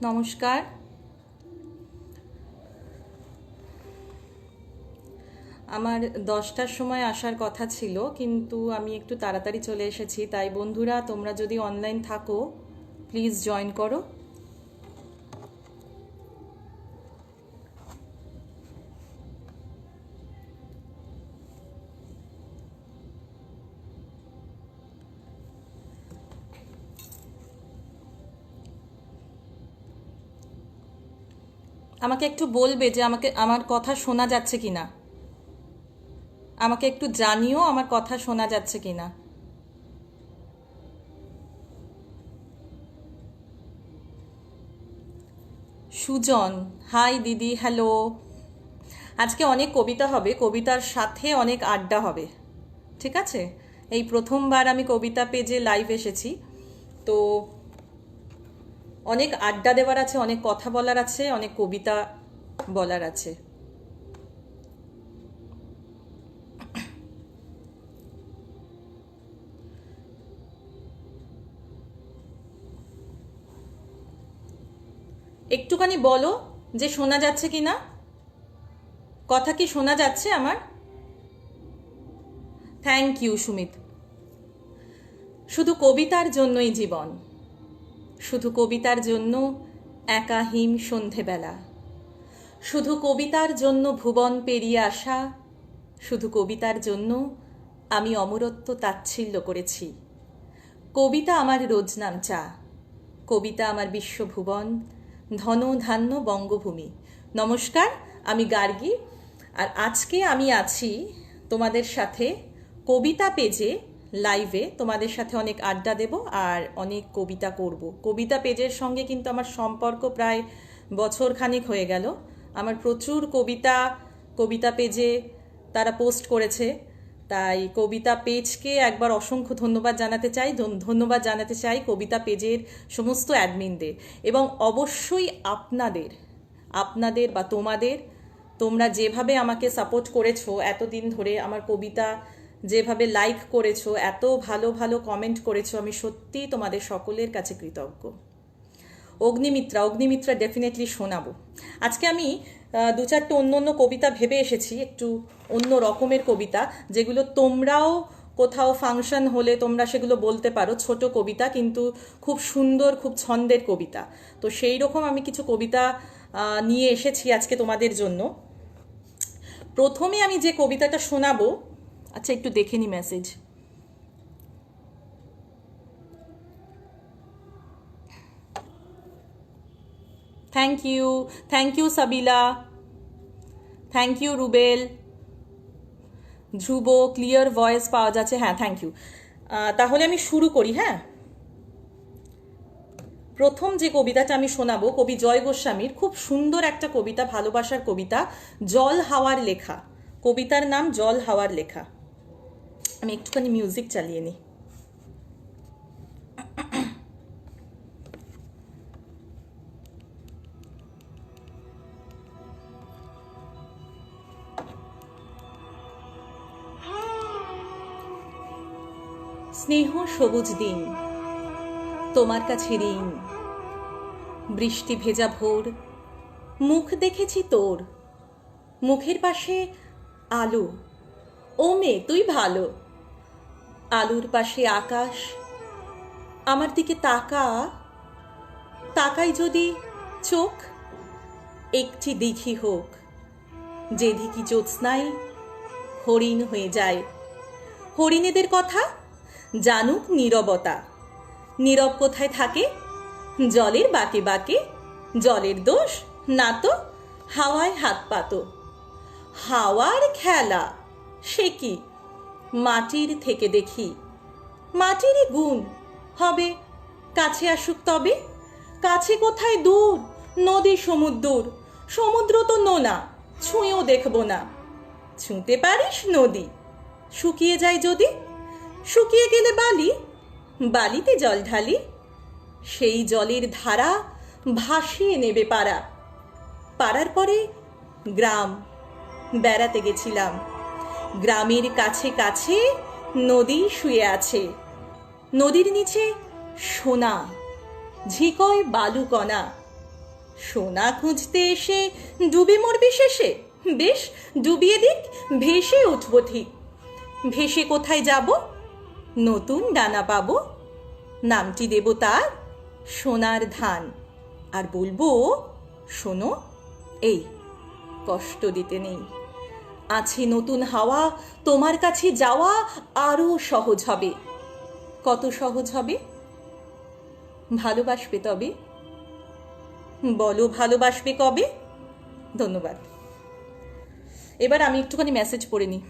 নমস্কার। আমার 10টার সময় আসার কথা ছিল, কিন্তু আমি একটু তাড়াতাড়ি চলে এসেছি। তাই বন্ধুরা, তোমরা যদি অনলাইন থাকো প্লিজ জয়েন করো। আমাকে একটু বলবে যে আমার কথা শোনা যাচ্ছে কিনা। আমাকে একটু জানিও আমার কথা শোনা যাচ্ছে কিনা। সুজন, হাই দিদি, হ্যালো। আজকে অনেক কবিতা হবে, কবিতার সাথে অনেক আড্ডা হবে, ঠিক আছে? এই প্রথমবার আমি কবিতা পেজে লাইভ এসেছি, তো অনেক আড্ডা দেওয়ার আছে, অনেক কথা বলার আছে, অনেক কবিতা বলার আছে। একটুখানি বলো যে শোনা যাচ্ছে কি না। কথা কি শোনা যাচ্ছে আমার? Thank you Sumit. শুধু কবিতার জন্যই জীবন, শুধু কবিতার জন্য একা হিম সন্ধেবেলা, শুধু কবিতার জন্য ভুবন পেরিয়ে আসা, শুধু কবিতার জন্য আমি অমরত্ব তাচ্ছিল্য করেছি। কবিতা আমার রোজনাম চা, কবিতা আমার বিশ্বভুবন, ধন ধান্য বঙ্গভূমি। নমস্কার, আমি গার্গী, আর আজকে আমি আছি তোমাদের সাথে কবিতা পেজে লাইভে। তোমাদের সাথে অনেক আড্ডা দেব আর অনেক কবিতা করব। কবিতা পেজের সঙ্গে কিন্তু আমার সম্পর্ক প্রায় বছর খানিক হয়ে গেল। আমার প্রচুর কবিতা কবিতা পেজে তারা পোস্ট করেছে, তাই কবিতা পেজকে একবার অসংখ্য ধন্যবাদ জানাতে চাই। ধন্যবাদ জানাতে চাই কবিতা পেজের সমস্ত অ্যাডমিনদের, এবং অবশ্যই আপনাদের বা তোমরা যেভাবে আমাকে সাপোর্ট করেছো এতদিন ধরে, আমার কবিতা যেভাবে লাইক করেছো, এত ভালো ভালো কমেন্ট করেছো, আমি সত্যি তোমাদের সকলের কাছে কৃতজ্ঞ। অগ্নিমিত্রা ডেফিনেটলি শোনাবো। আজকে আমি দু চারটে অন্য কবিতা ভেবে এসেছি, একটু অন্য রকমের কবিতা, যেগুলো তোমরাও কোথাও ফাংশন হলে তোমরা সেগুলো বলতে পারো। ছোট কবিতা, কিন্তু খুব সুন্দর, খুব ছন্দের কবিতা। তো সেই রকম আমি কিছু কবিতা নিয়ে এসেছি আজকে তোমাদের জন্য। প্রথমে আমি যে কবিতাটা শোনাবো, আচ্ছা একটু দেখে নি message. Thank you Sabila, thank you Rubel, Dhruba, clear voice পাওয়া যাচ্ছে, হ্যাঁ থ্যাংক ইউ। তাহলে আমি শুরু করি। হ্যাঁ, প্রথম যে কবিতাটা আমি শোনাবো কবি জয় গোস্বামীর, খুব সুন্দর একটা কবিতা, ভালোবাসার কবিতা, জল হাওয়ার লেখা। কবিতার নাম জল হাওয়ার লেখা। আমি একটুখানি মিউজিক চালিয়ে নিই। স্নেহ সবুজ দিন, তোমার কাছে ঋণ, বৃষ্টি ভেজা ভোর, মুখ দেখেছি তোর, মুখের পাশে আলো, ও মেয়ে তুই ভালো, আলুর পাশে আকাশ, আমার দিকে তাকাই যদি চোখ, একটি দিঘি হোক, যে দিঘি জ্যোৎস্নায় হরিণ হয়ে যায়। হরিণেদের কথা জানুক নীরবতা, নীরব কোথায় থাকে, জলের বাঁকে বাঁকে, জলের দোষ না তো, হাওয়ায় হাত পাতো, হাওয়ার খেলা সে কি, মাটির থেকে দেখি, মাটিরই গুণ হবে, কাছে আসুক তবে, কাছে কোথায় দূর, নদী সমুদ্র, সমুদ্র তো নোনা, ছুঁয়েও দেখব না, ছুঁতে পারিস নদী, শুকিয়ে যায় যদি, শুকিয়ে গেলে বালিতে জল ঢালি, সেই জলের ধারা ভাসিয়ে নেবে পাড়ার পরে গ্রাম, বেড়াতে গেছিলাম, গ্রামের কাছে কাছে নদী শুয়ে আছে, নদীর নিচে সোনা, ঝিকয় বালুকণা, সোনা খুঁজতে এসে ডুবে মরবি শেষে, বেশ ডুবিয়ে দিক, ভেসে উঠবো ঠিক। ভেসে কোথায় যাব, নতুন ডানা পাবো, নামটি দেব তার সোনার ধান। আর বলবো, শোনো এই কষ্ট দিতে নেই, আছে নতুন হাওয়া, তোমার কাছে যাওয়া আরো সহজ হবে। কত সহজ হবে? ভালোবাসবে তবে, বলো ভালোবাসবে কবে? ধন্যবাদ। এবার আমি একটুখানি মেসেজ পড়ে নিই।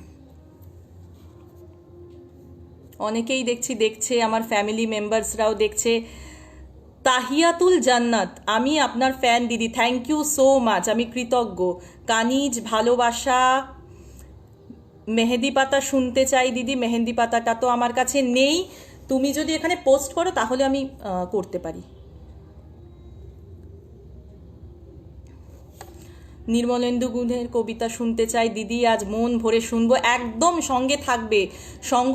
অনেকেই দেখছে, আমার ফ্যামিলি মেম্বার্সরাও দেখছে। তাহিয়াতুল জান্নাত, আমি আপনার ফ্যান দিদি, থ্যাংক ইউ সো মাচ, আমি কৃতজ্ঞ। কানিজ ভালোবাসা, মেহেদি পাতা শুনতে চাই দিদি। মেহেন্দি পাতাটা তো আমার কাছে নেই, তুমি যদি এখানে পোস্ট করো তাহলে আমি করতে পারি। নির্মলেন্দু গুণের কবিতা শুনতে চাই দিদি, আজ মন ভরে শুনবো। একদম সঙ্গে থাকবে, সঙ্গ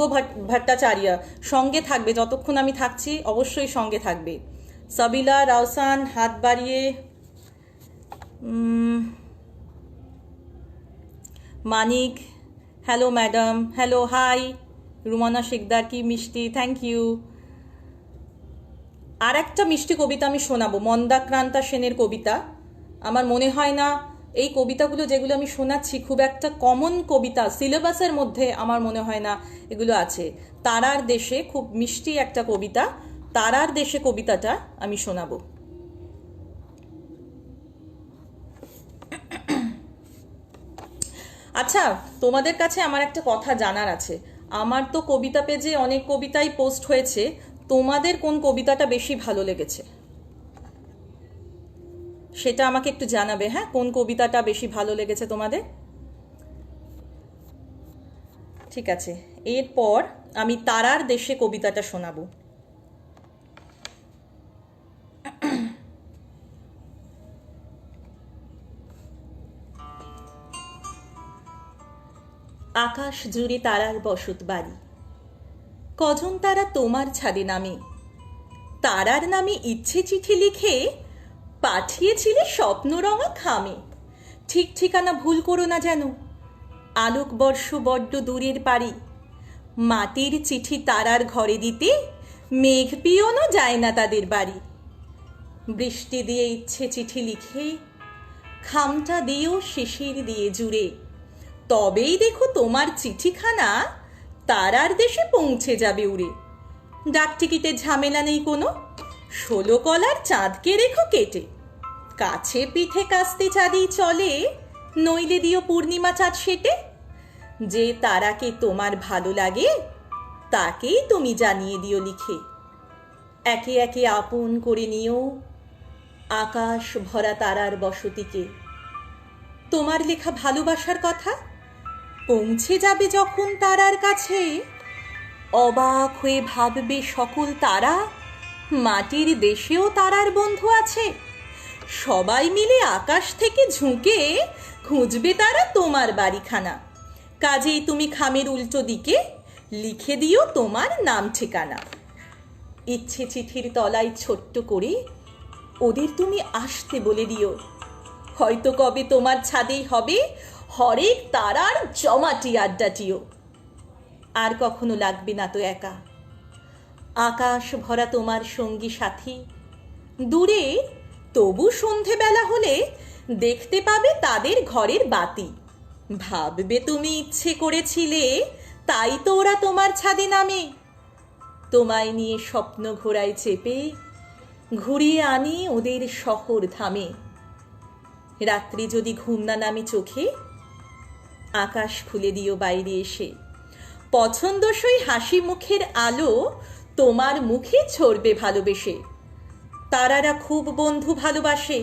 ভট্টাচার্য সঙ্গে থাকবে, যতক্ষণ আমি থাকছি অবশ্যই সঙ্গে থাকবে। সাবিলা রাউসান হাত বাড়িয়ে, Manik hello madam, hello hi. Rumana Shekhdar কি মিষ্টি, থ্যাংক ইউ। আর একটা মিষ্টি কবিতা আমি শোনাবো, মন্দাক্রান্তা সেনের কবিতা। আমার মনে হয় না এই কবিতাগুলো যেগুলো আমি শোনাচ্ছি খুব একটা কমন কবিতা, সিলেবাসের মধ্যে আমার মনে হয় না এগুলো আছে। তারার দেশে, খুব মিষ্টি একটা কবিতা, তারার দেশে কবিতাটা আমি শোনাবো। আচ্ছা, তোমাদের কাছে আমার একটা কথা জানার আছে। আমার তো কবিতা পেজে অনেক কবিতাই পোস্ট হয়েছে, তোমাদের কোন কবিতাটা বেশি ভালো লেগেছে সেটা আমাকে একটু জানাবে। হ্যাঁ, কোন কবিতাটা বেশি ভালো লেগেছে তোমাদের? ঠিক আছে, এরপর আমি তারার দেশে কবিতাটা শোনাবো। আকাশ জুড়ে তারার বসত বাড়ি, কজন তারা তোমার ছাদে নামে। তারার নামে ইচ্ছে চিঠি লিখে পাঠিয়েছিলে স্বপ্নরঙা খামে। ঠিক ঠিকানা ভুল করো না যেন, আলোকবর্ষ বড্ড দূরের পারি। মাটির চিঠি তারার ঘরে দিতে মেঘ পিয়নও যায় না তাদের বাড়ি। বৃষ্টি দিয়ে ইচ্ছে চিঠি লিখে খামটা দিয়েও শিশির দিয়ে জুড়ে, তবেই দেখো তোমার চিঠিখানা তারার দেশে পৌঁছে যাবে উড়ে। ডাকটিকিটের ঝামেলা নেই কোনো, 16 কলার চাঁদকে রেখো কেটে। কাছে পিঠে কাস্তে চাঁদেই চলে, নইলে দিও পূর্ণিমা চাঁদ সেটে। যে তারাকে তোমার ভালো লাগে তাকেই তুমি জানিয়ে দিও লিখে। একে একে আপন করে নিও আকাশ ভরা তারার বসতিকে। তোমার লেখা ভালোবাসার কথা পৌঁছে যাবে যখন তারার কাছে, অবাক হয়ে ভাববে সকল তারা, মাটির দেশেও তারার বন্ধু আছে। সবাই মিলে আকাশ থেকে ঝুঁকে খুঁজবে তারা তোমার বাড়িখানা। কাজেই তুমি খামের উল্টো দিকে লিখে দিও তোমার নাম ঠিকানা। ইচ্ছে চিঠির তলায় ছোট্ট করে ওদের তুমি আসতে বলে দিও। হয়তো কবে তোমার ছাদেই হবে হরেক তারার জমাটি আড্ডাটিও। আর কখনো লাগবে না তো একা, আকাশ ভরা তোমার সঙ্গী সাথী। দূরে তবু সন্ধেবেলা হলে দেখতে পাবে তাদের ঘরের বাতি। ভাববে তুমি ইচ্ছে করেছিলে, তাই তো ওরা তোমার ছাদে নামে। তোমায় নিয়ে স্বপ্ন ঘোড়ায় চেপে ঘুরিয়ে আনে ওদের শহর ধামে। রাত্রি যদি ঘুম না নামে চোখে, আকাশ খুলে দিও বাইরে এসে। পছন্দসই হাসি মুখের আলো তোমার মুখে ছড়বে ভালোবেসে। তারারা খুব বন্ধু ভালোবাসে,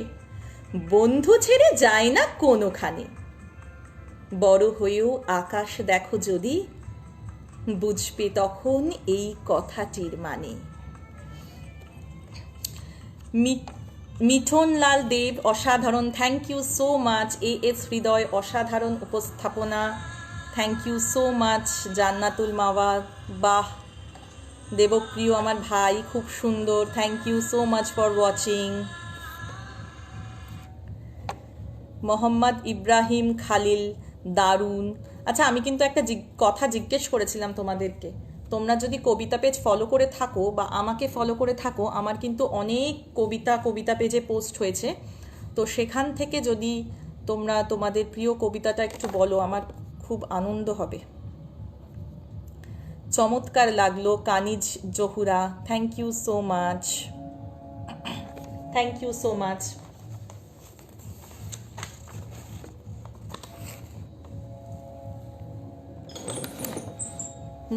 বন্ধু ছেড়ে যায় না কোনোখানে। বড় হয়েও আকাশ দেখো যদি, বুঝবে তখন এই কথাটির মানে। মিঠন লাল দেব অসাধারণ, thank you so much. S Hriday অসাধারণ উপস্থাপনা, thank you so much. Jannatul Mawa, বাহ। দেবপ্রিয় আমার ভাই, খুব সুন্দর, thank you so much for watching. Mohammad Ibrahim Khalil, দারুণ। আচ্ছা, আমি কিন্তু একটা কথা জিজ্ঞেস করেছিলাম তোমাদেরকে, তোমরা যদি কবিতা পেজ ফলো করে থাকো বা আমাকে ফলো করে থাকো, আমার কিন্তু অনেক কবিতা পেজে পোস্ট হয়েছে, তো সেখান থেকে যদি তোমরা তোমাদের প্রিয় কবিতাটা একটু বলো, আমার খুব আনন্দ হবে। চমৎকার লাগলো Kaniz Zohura, thank you so much, thank you so much.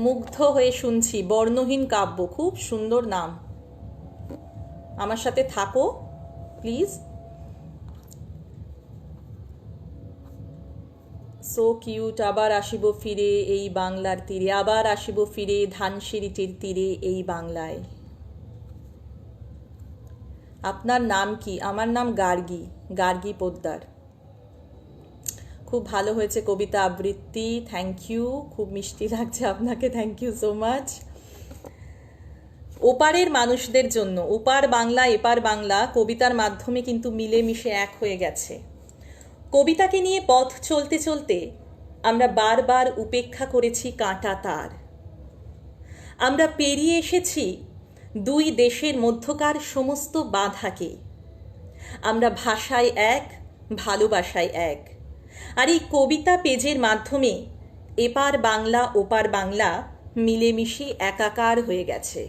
মুগ্ধ হয়ে শুনছি, বর্ণহীন কাব্য, খুব সুন্দর নাম। আমার সাথে থাকো প্লিজ। সো কিউট, আবার আসিব ফিরে এই বাংলার তীরে, আবার আসিব ফিরে ধানসিঁড়িটির তীরে এই বাংলায়। আপনার নাম কি? আমার নাম গার্গী, গার্গী পোদ্দার। খুব ভালো হয়েছে কবিতা আবৃত্তি, থ্যাংক ইউ, খুব মিষ্টি লাগছে আপনাকে, থ্যাংক ইউ সো মাচ। ওপারের মানুষদের জন্য, ওপার বাংলা এপার বাংলা কবিতার মাধ্যমে কিন্তু মিলেমিশে এক হয়ে গেছে। কবিতাকে নিয়ে পথ চলতে চলতে আমরা বারবার উপেক্ষা করেছি কাঁটা তার। আমরা পেরিয়ে এসেছি দুই দেশের মধ্যকার সমস্ত বাধাকে। আমরা ভাষায় এক, ভালোবাসায় এক। আর এই কবিতা পেজের মাধ্যমে এপার বাংলা ওপার বাংলা মিলেমিশে একাকার হয়ে গেছে।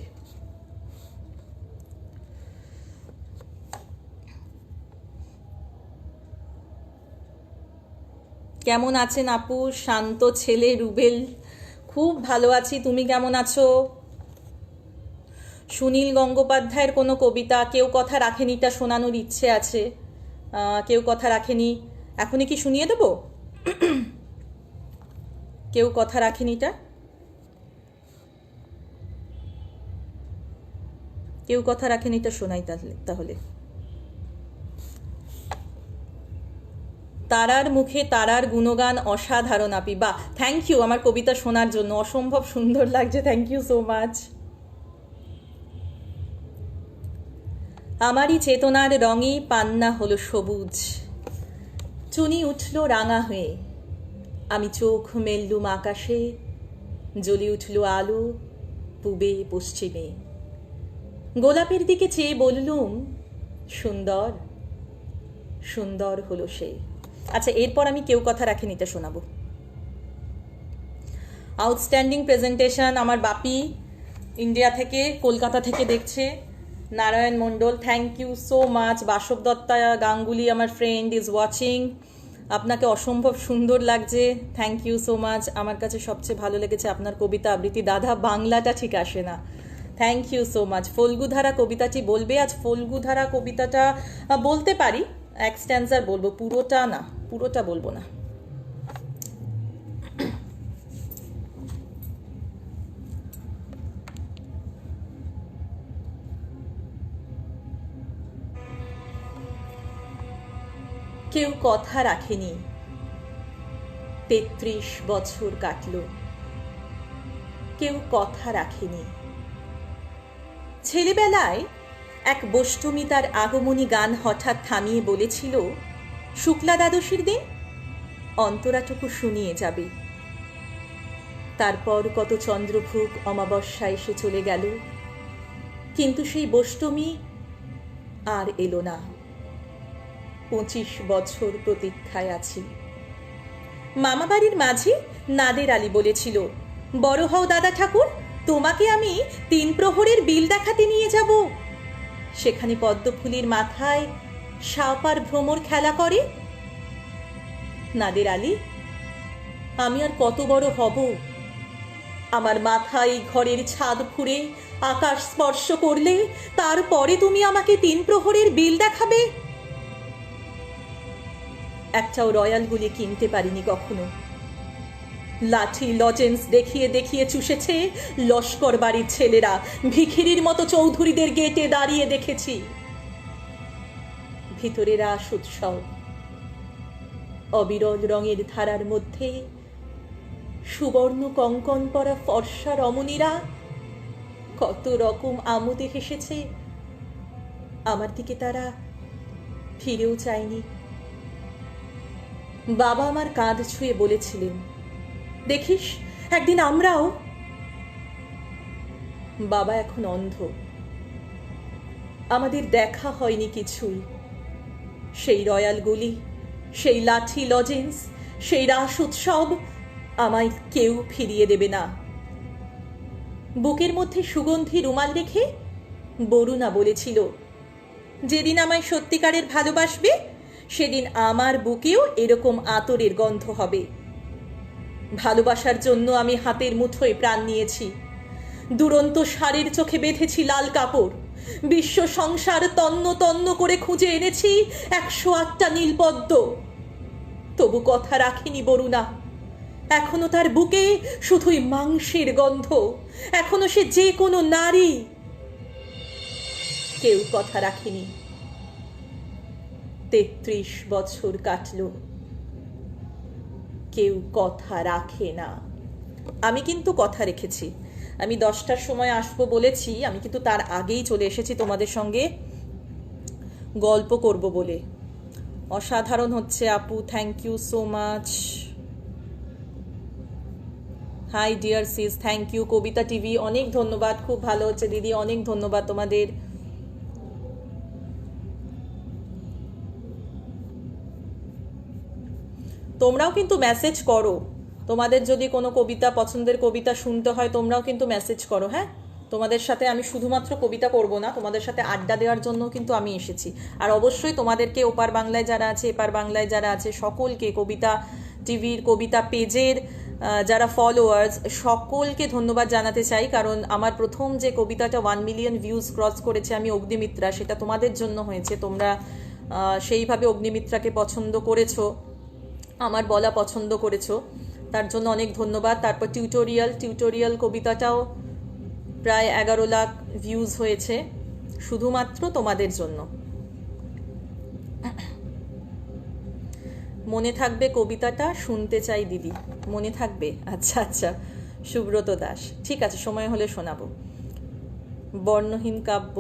কেমন আছেন আপু? শান্ত ছেলে রুবেল, খুব ভালো আছি, তুমি কেমন আছো? সুনীল গঙ্গোপাধ্যায়ের কোনো কবিতা কেউ কথা রাখেনিটা শোনানোর ইচ্ছে আছে, কেউ কথা রাখেনি, এখনই কি শুনিয়ে দেব? কেউ কথা রাখেনিটা, কেউ কথা রাখেনিটা শোনাই তাহলে। তারার মুখে তারার গুণগান অসাধারণ আপি, বা থ্যাংক ইউ আমার কবিতা শোনার জন্য, অসম্ভব সুন্দর লাগছে, থ্যাংক ইউ সো মাচ। আমারই চেতনার রঙে পান্না হলো সবুজ, চুনি উঠল রাঙা হয়ে, আমি চোখ মেললুম আকাশে, জ্বলি উঠল আলো পূবে পশ্চিমে, গোলাপের দিকে চেয়ে বললুম সুন্দর, সুন্দর হলো সে। আচ্ছা, এরপর আমি কেউ কথা রাখেনি এটা শোনাবো। আউটস্ট্যান্ডিং প্রেজেন্টেশন, আমার বাপি ইন্ডিয়া থেকে, কলকাতা থেকে দেখছে, Narayan Mondal, thank you so much. Basab Datta Ganguly আমার ফ্রেন্ড ইজ ওয়াচিং, আপনাকে অসম্ভব সুন্দর লাগছে, থ্যাংক ইউ সো মাচ। আমার কাছে সবচেয়ে ভালো লেগেছে আপনার কবিতা আবৃত্তি, দাদা বাংলাটা ঠিক আসে না, থ্যাংক ইউ সো মাচ। ফল্গুধারা কবিতাটি বলবে আজ? ফল্গুধারা কবিতাটা বলতে পারি, এক স্ট্যান্সার বলবো, পুরোটা না, পুরোটা বলবো না। কেউ কথা রাখেনি, ৩৩ বছর কাটল, কেউ কথা রাখেনি। ছেলেবেলায় এক বষ্টমী তার আগমনী গান হঠাৎ থামিয়ে বলেছিল, শুক্লা দ্বাদশীর দিন অন্তরাটুকু শুনিয়ে যাবে। তারপর কত চন্দ্রভোগ অমাবস্যা এসে চলে গেল, কিন্তু সেই বষ্টমী আর এলো না। ২৫ বছর প্রতীক্ষায় আছি। মামাবাড়ির মাঝি নাদের আলী বলেছিল, বড় হও দাদা ঠাকুর, তোমাকে আমি ৩ প্রহরের বিল দেখাতে নিয়ে যাব। সেখানে পদ্মফুলির মাথায় সাপ আর ভ্রমর খেলা করে। নাদের আলী, আমি আর কত বড় হব? আমার মাথায় ঘরের ছাদ ফুঁড়ে আকাশ স্পর্শ করলে তারপরে তুমি আমাকে ৩ প্রহরের বিল দেখাবে? একটাও রয়্যাল গুলি কিনতে পারিনি কখনো। লাঠি লজেন্স দেখিয়ে দেখিয়ে চুষেছে লস্কর বাড়ির ছেলেরা, ভিখিরির মতো চৌধুরীদের গেটে দাঁড়িয়ে দেখেছি। ভিতরে রাস উৎসব, অবিরল রঙের ধারার মধ্যে সুবর্ণ কঙ্কন পরা ফর্সা রমণীরা কত রকম আমোদে হেসেছে। আমার দিকে তারা ফিরেও চায়নি। বাবা আমার কাঁধ ছুঁয়ে বলেছিলেন, দেখিস একদিন আমরাও। বাবা এখন অন্ধ, আমাদের দেখা হয়নি কিছুই। সেই রয়্যাল গুলি, সেই লাঠি লজেন্স, সেই রাস উৎসব আমায় কেউ ফিরিয়ে দেবে না। বুকের মধ্যে সুগন্ধি রুমাল রেখে বরুণা বলেছিল, যেদিন আমায় সত্যিকারের ভালোবাসবে সেদিন আমার বুকেও এরকম আতরের গন্ধ হবে। ভালোবাসার জন্য আমি হাতের মুঠোয় প্রাণ নিয়েছি, দুরন্ত ষাঁড়ের চোখে বেঁধেছি লাল কাপড়, বিশ্ব সংসার তন্ন তন্ন করে খুঁজে এনেছি 108টা নীলপদ্ম। তবু কথা রাখিনি বরুণা, এখনো তার বুকে শুধুই মাংসের গন্ধ, এখনো সে যে কোনো নারী। কেউ কথা রাখেনি। 33 বছর কাটল, কেউ কথা রাখে না। আমি কিন্তু কথা রেখেছি। আমি 10টার সময় আসবো বলেছি, আমি কিন্তু তার আগেই চলে এসেছি তোমাদের সঙ্গে গল্প করব বলে। অসাধারণ হচ্ছে আপু, thank you so much. Hi dear sis, thank you. কবিতা টিভি অনেক ধন্যবাদ, খুব ভালো হচ্ছে দিদি, অনেক ধন্যবাদ তোমাদের। তোমরাও কিন্তু মেসেজ করো, তোমাদের যদি কোনো কবিতা পছন্দের কবিতা শুনতে হয় তোমরাও কিন্তু মেসেজ করো। হ্যাঁ, তোমাদের সাথে আমি শুধুমাত্র কবিতা করব না, তোমাদের সাথে আড্ডা দেওয়ার জন্য কিন্তু আমি এসেছি। আর অবশ্যই তোমাদেরকে ওপার বাংলায় যারা আছে, এপার বাংলায় যারা আছে, সকলকে, কবিতা টিভির কবিতা পেজের যারা ফলোয়ার্স, সকলকে ধন্যবাদ জানাতে চাই। কারণ আমার প্রথম যে কবিতাটা 1 মিলিয়ন ভিউজ ক্রস করেছে, আমি অগ্নিমিত্রা, সেটা তোমাদের জন্য হয়েছে। তোমরা সেইভাবে অগ্নিমিত্রাকে পছন্দ করেছো, আমার বলা পছন্দ করেছো, তার জন্য অনেক ধন্যবাদ। তারপর টিউটোরিয়াল কবিতাটাও প্রায় 11 লাখ ভিউজ হয়েছে, শুধুমাত্র তোমাদের জন্য। মনে থাকবে কবিতাটা? শুনতে চাই দিদি, মনে থাকবে? আচ্ছা আচ্ছা, সুব্রত দাস, ঠিক আছে, সময় হলে শোনাবো। বর্ণহীন কাব্য,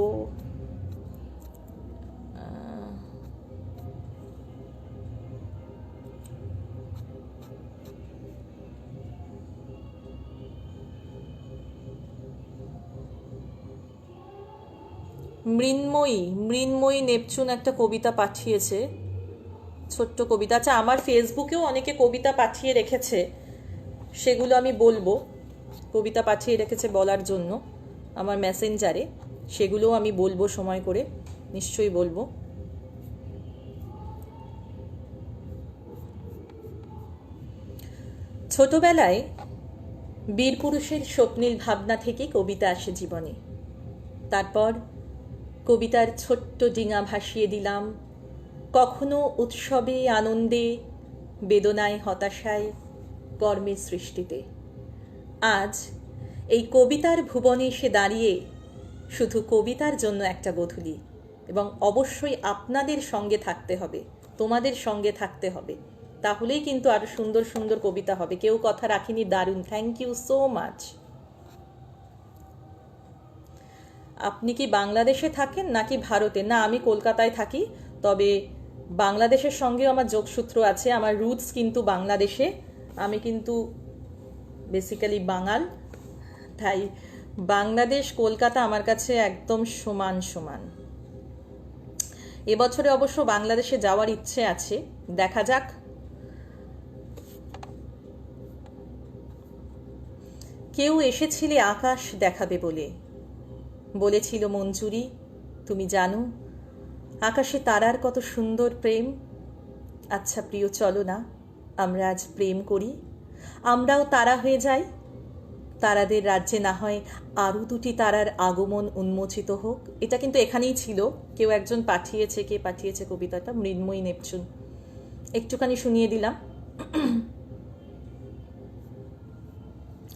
মৃন্ময়ী নেপচুন একটা কবিতা পাঠিয়েছে, ছোট্ট কবিতা। আচ্ছা, আমার ফেসবুকেও অনেকে কবিতা পাঠিয়ে রেখেছে, সেগুলো আমি বলবো। কবিতা পাঠিয়ে রেখেছে বলার জন্য আমার মেসেঞ্জারে, সেগুলোও আমি বলবো সময় করে, নিশ্চয়ই বলবো। ছোটবেলায় বীরপুরুষের স্বপ্নীল ভাবনা থেকে কবিতা আসে জীবনে। তারপর কবিতার ছোট্ট ডিঙা ভাসিয়ে দিলাম, কখনো উৎসবে আনন্দে, বেদনায় হতাশায়, কর্মের সৃষ্টিতে। আজ এই কবিতার ভুবনে এসে দাঁড়িয়ে শুধু কবিতার জন্য একটা গধূলি, এবং অবশ্যই আপনাদের সঙ্গে থাকতে হবে, তোমাদের সঙ্গে থাকতে হবে, তাহলেই কিন্তু আরো সুন্দর সুন্দর কবিতা হবে। কেউ কথা রাখিনি, দারুণ, থ্যাংক ইউ সো মাচ। আপনি কি বাংলাদেশে থাকেন নাকি ভারতে? না, আমি কলকাতায় থাকি, তবে বাংলাদেশের সঙ্গেও আমার যোগসূত্র আছে। আমার রুটস কিন্তু বাংলাদেশে, আমি কিন্তু বেসিক্যালি বাঙাল, তাই বাংলাদেশ কলকাতা আমার কাছে একদম সমান সমান। এবছরে অবশ্য বাংলাদেশে যাওয়ার ইচ্ছে আছে, দেখা যাক। কেউ এসেছিলে আকাশ দেখাবে বলে, বলেছিল মঞ্জুরি, তুমি জানো আকাশে তারার কত সুন্দর প্রেম। আচ্ছা প্রিয়, চলো না আমরা আজ প্রেম করি, আমরাও তারা হয়ে যাই, তারাদের রাজ্যে না হয় আরও 2টি তারার আগমন উন্মোচিত হোক। এটা কিন্তু এখানেই ছিল, কেউ একজন পাঠিয়েছে, কে পাঠিয়েছে কবিতাটা? মৃন্ময়ী নেপচুন। একটুখানি শুনিয়ে দিলাম,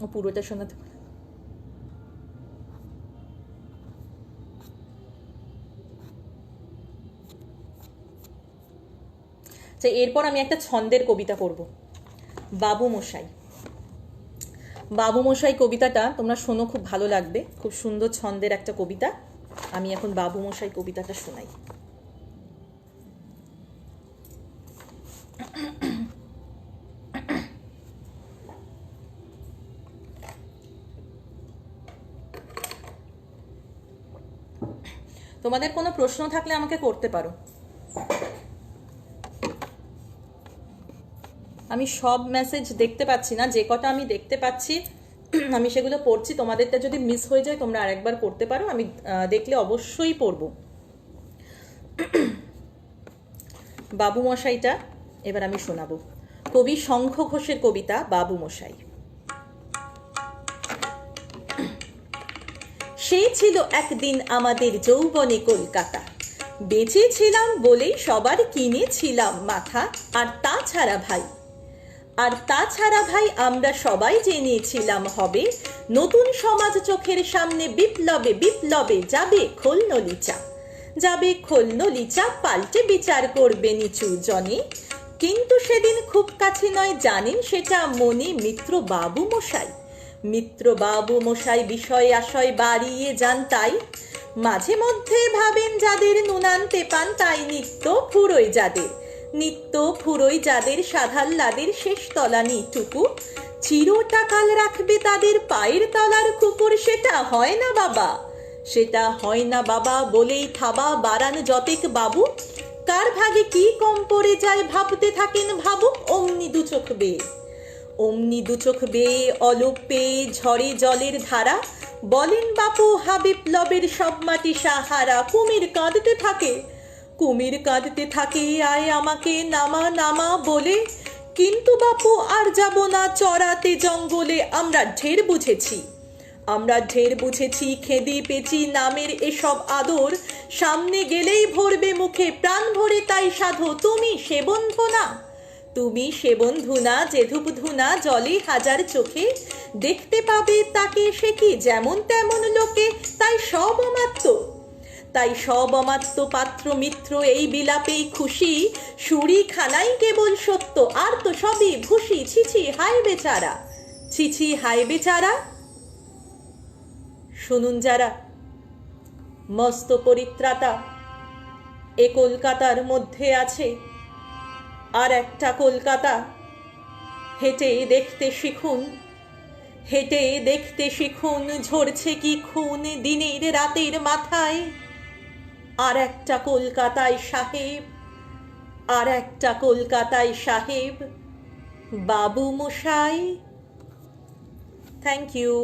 ও পুরোটা শোনাতে। এরপর আমি একটা ছন্দের কবিতা করব, বাবু মশাই। বাবু মশাই কবিতাটা তোমরা শোনো, খুব ভালো লাগবে, খুব সুন্দর ছন্দের একটা কবিতা। আমি এখন বাবু মশাই কবিতাটা শোনাই। তোমাদের কোনো প্রশ্ন থাকলে আমাকে করতে পারো। আমি সব মেসেজ দেখতে পাচ্ছি না, যে কটা আমি দেখতে পাচ্ছি আমি সেগুলো পড়ছি। তোমাদেরটা যদি মিস হয়ে যায় তোমরা আরেকবার করতে পারো, আমি দেখলে অবশ্যই পড়বো। বাবু মশাইটা এবার আমি শোনাবো। কবি শঙ্খ ঘোষের কবিতা বাবু মশাই। সে ছিল একদিন আমাদের যৌবনে কলকাতা, বেঁচে ছিলাম বলেই সবার কিনেছিলাম মাথা। আর তাছাড়া ভাই আমরা সবাই জেনেছিলাম হবে নতুন সমাজ চোখের সামনে বিপ্লবে বিপ্লবে যাবে খোলনলিচা পাল্টে বিচার করবে নিচু জনে। কিন্তু সেদিন খুব কাছে নয় জানেন সেটা মনে মিত্র বাবু মশাই বিষয় আশয় বাড়িয়ে যান তাই। মাঝে মধ্যে ভাবেন যাদের নুনান্তে পান তাই নিত্য ফুরোয় যাদের সাধাল্লাদের শেষ তলানিটুকু চিরটাকাল রাখবে তাদের পায়ের তলার কুকুর। সেটা হয় না বাবা বলেই থাবা বারান যতেক বাবু। কার ভাগে কি কম পড়ে যায় ভাবতে থাকেন ভাবুক অমনি দু চোখ বেয়ে অলোক পেয়ে ঝরে জলের ধারা। বলেন বাপু বিপ্লবের সব মাটি সাহারা। কুমির কাঁদতে থাকে আয় আমাকে নামা বলে। কিন্তু বাপু আর যাব না চড়াতে জঙ্গলে। আমরা ঢের বুঝেছি খেদি পেচি নামের এসব আদর। সামনে গেলেই ভরবে মুখে প্রাণ ভরে তাই সাধো। তুমি সে বন্ধু না যে ধূপ ধুনা জলে হাজার চোখে দেখতে পাবে তাকে সে কি যেমন তেমন লোকে। তাই সব অমাত্য পাত্র মিত্র এই বিলাপেই খুশি। সুরি খানাই কেবল সত্য আর তো সবই ভুসি। ছিছি হায় বেচারা। শুনুন যারা মস্ত পরিত্রাতা, এ কলকাতার মধ্যে আছে আর একটা কলকাতা। হেঁটে দেখতে শিখুন ঝরছে কি খুন দিনের রাতের মাথায়। আর একটা কলকাতায় সাহেব বাবু মশাই। Thank you.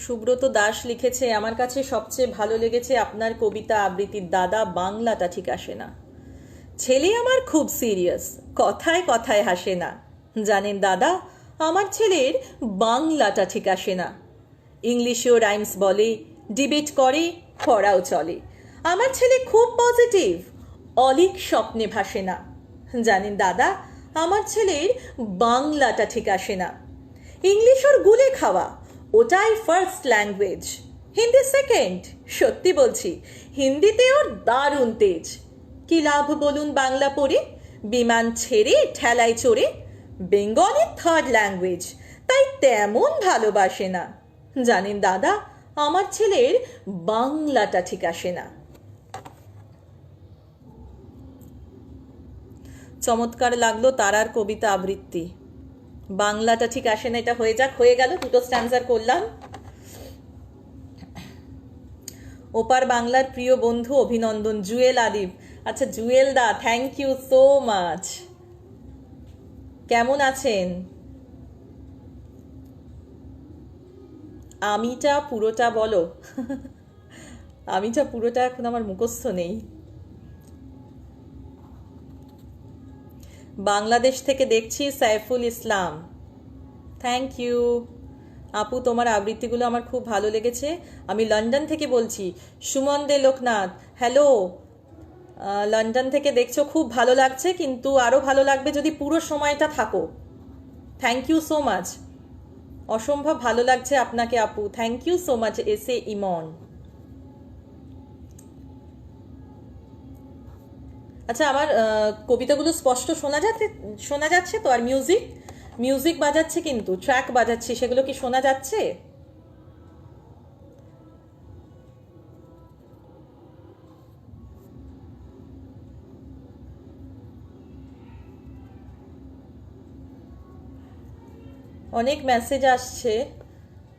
সুব্রত দাস লিখেছে, আমার কাছে সবচেয়ে ভালো লেগেছে আপনার কবিতা আবৃত্তির দাদা বাংলাটা ঠিক আসে না। ছেলে আমার খুব সিরিয়াস, কথায় কথায় হাসে না। জানেন দাদা, আমার ছেলের বাংলাটা ঠিক আসে না। ইংলিশেও রাইমস বলে, ডিবেট করে, পড়াও চলে। আমার ছেলে খুব পজিটিভ, অলিক স্বপ্নে ভাসে না। জানেন দাদা, আমার ছেলের বাংলাটা ঠিক আসে না। ইংলিশ ওর গুলে খাওয়া, ওটাই ফার্স্ট ল্যাঙ্গুয়েজ, হিন্দি সেকেন্ড। সত্যি বলছি, হিন্দিতে ওর দারুণ তেজ। কি লাভ বলুন বাংলা পড়ে, বিমান ছেড়ে ঠেলায় চড়ে। বেঙ্গলি থার্ড ল্যাঙ্গুয়েজ, তাই তেমন ভালোবাসে না। জানেন দাদা, আমার ছেলের বাংলাটা ঠিক আসে না। চমৎকার লাগলো তারার কবিতা আবৃত্তি। বাংলাটা ঠিক আসে না, এটা হয়ে গেল, দুটো স্ট্যান্সার করলাম। ওপার বাংলার প্রিয় বন্ধু অভিনন্দন, জুয়েল আদিব। আচ্ছা জুয়েল দা, থ্যাংক ইউ সো মাচ। কেমন আছেন? আমিটা পুরোটা বলো। আমিটা পুরোটা এখন আমার মুখস্থ নেই। বাংলাদেশ থেকে দেখছি সাইফুল ইসলাম, থ্যাংক ইউ। আপু তোমার আবৃত্তিগুলো আমার খুব ভালো লেগেছে। আমি লন্ডন থেকে বলছি। সুমন দে লোকনাথ, হ্যালো। লন্ডন থেকে দেখছো, খুব ভালো লাগছে, কিন্তু আরও ভালো লাগবে যদি পুরো সময়টা থাকো। থ্যাংক ইউ সো মাচ, অসম্ভব ভালো লাগছে আপনাকে আপু, thank you so much. S A Emon. আচ্ছা, আমার কবিতাগুলো স্পষ্ট শোনা যাচ্ছে তো? আর মিউজিক বাজাচ্ছে, কিন্তু ট্র্যাক বাজাচ্ছি, সেগুলো কি শোনা যাচ্ছে? অনেক মেসেজ আসছে,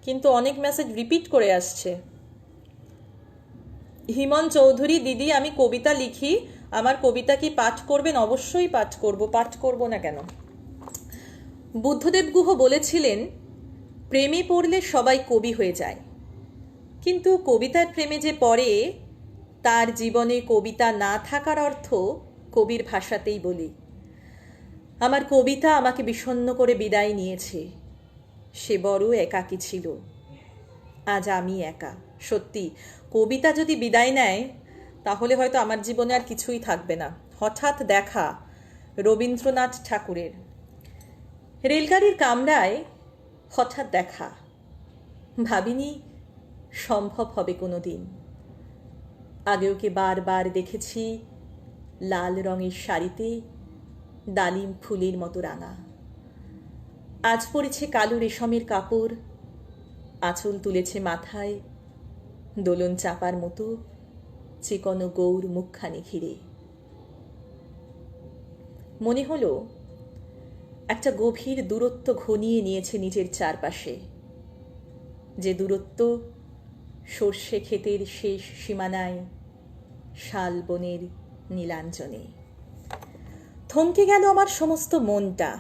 কিন্তু অনেক মেসেজ রিপিট করে আসছে। হিমন চৌধুরী, দিদি আমি কবিতা লিখি, আমার কবিতা কি পাঠ করবেন? অবশ্যই পাঠ করব, পাঠ করব না কেন। বুদ্ধদেব গুহ বলেছিলেন, প্রেমে পড়লে সবাই কবি হয়ে যায়, কিন্তু কবিতার প্রেমে যে পড়ে তার জীবনে কবিতা না থাকার অর্থ কবির ভাষাতেই বলি। আমার কবিতা আমাকে বিষণ্ণ করে বিদায় নিয়েছে, সে বড় একাকী ছিল, আজ আমি একা। সত্যি, কবিতা যদি বিদায় নেয় তাহলে হয়তো আমার জীবনে আর কিছুই থাকবে না। হঠাৎ দেখা রবীন্দ্রনাথ ঠাকুরের। রেলগাড়ির কামরায় হঠাৎ দেখা, ভাবিনি সম্ভব হবে কোনো দিন। আগে ওকে বারবার দেখেছি লাল রঙের শাড়িতে, ডালিম ফুলের মতো রাঙা। আজ পরেছে কালো রেশমের কাপড়, আঁচল তুলেছে মাথায়, দোলন চাপার মতো চিকন গৌর মুখখানি ঘিরে। মনে হলো একটা গভীর দূরত্ব ঘনিয়ে নিয়েছে নিজের চারপাশে, যে দূরত্ব সর্ষে ক্ষেতের শেষ সীমানায়, শাল বনের নীলাঞ্জনে। থমকে গেল আমার সমস্ত মনটা,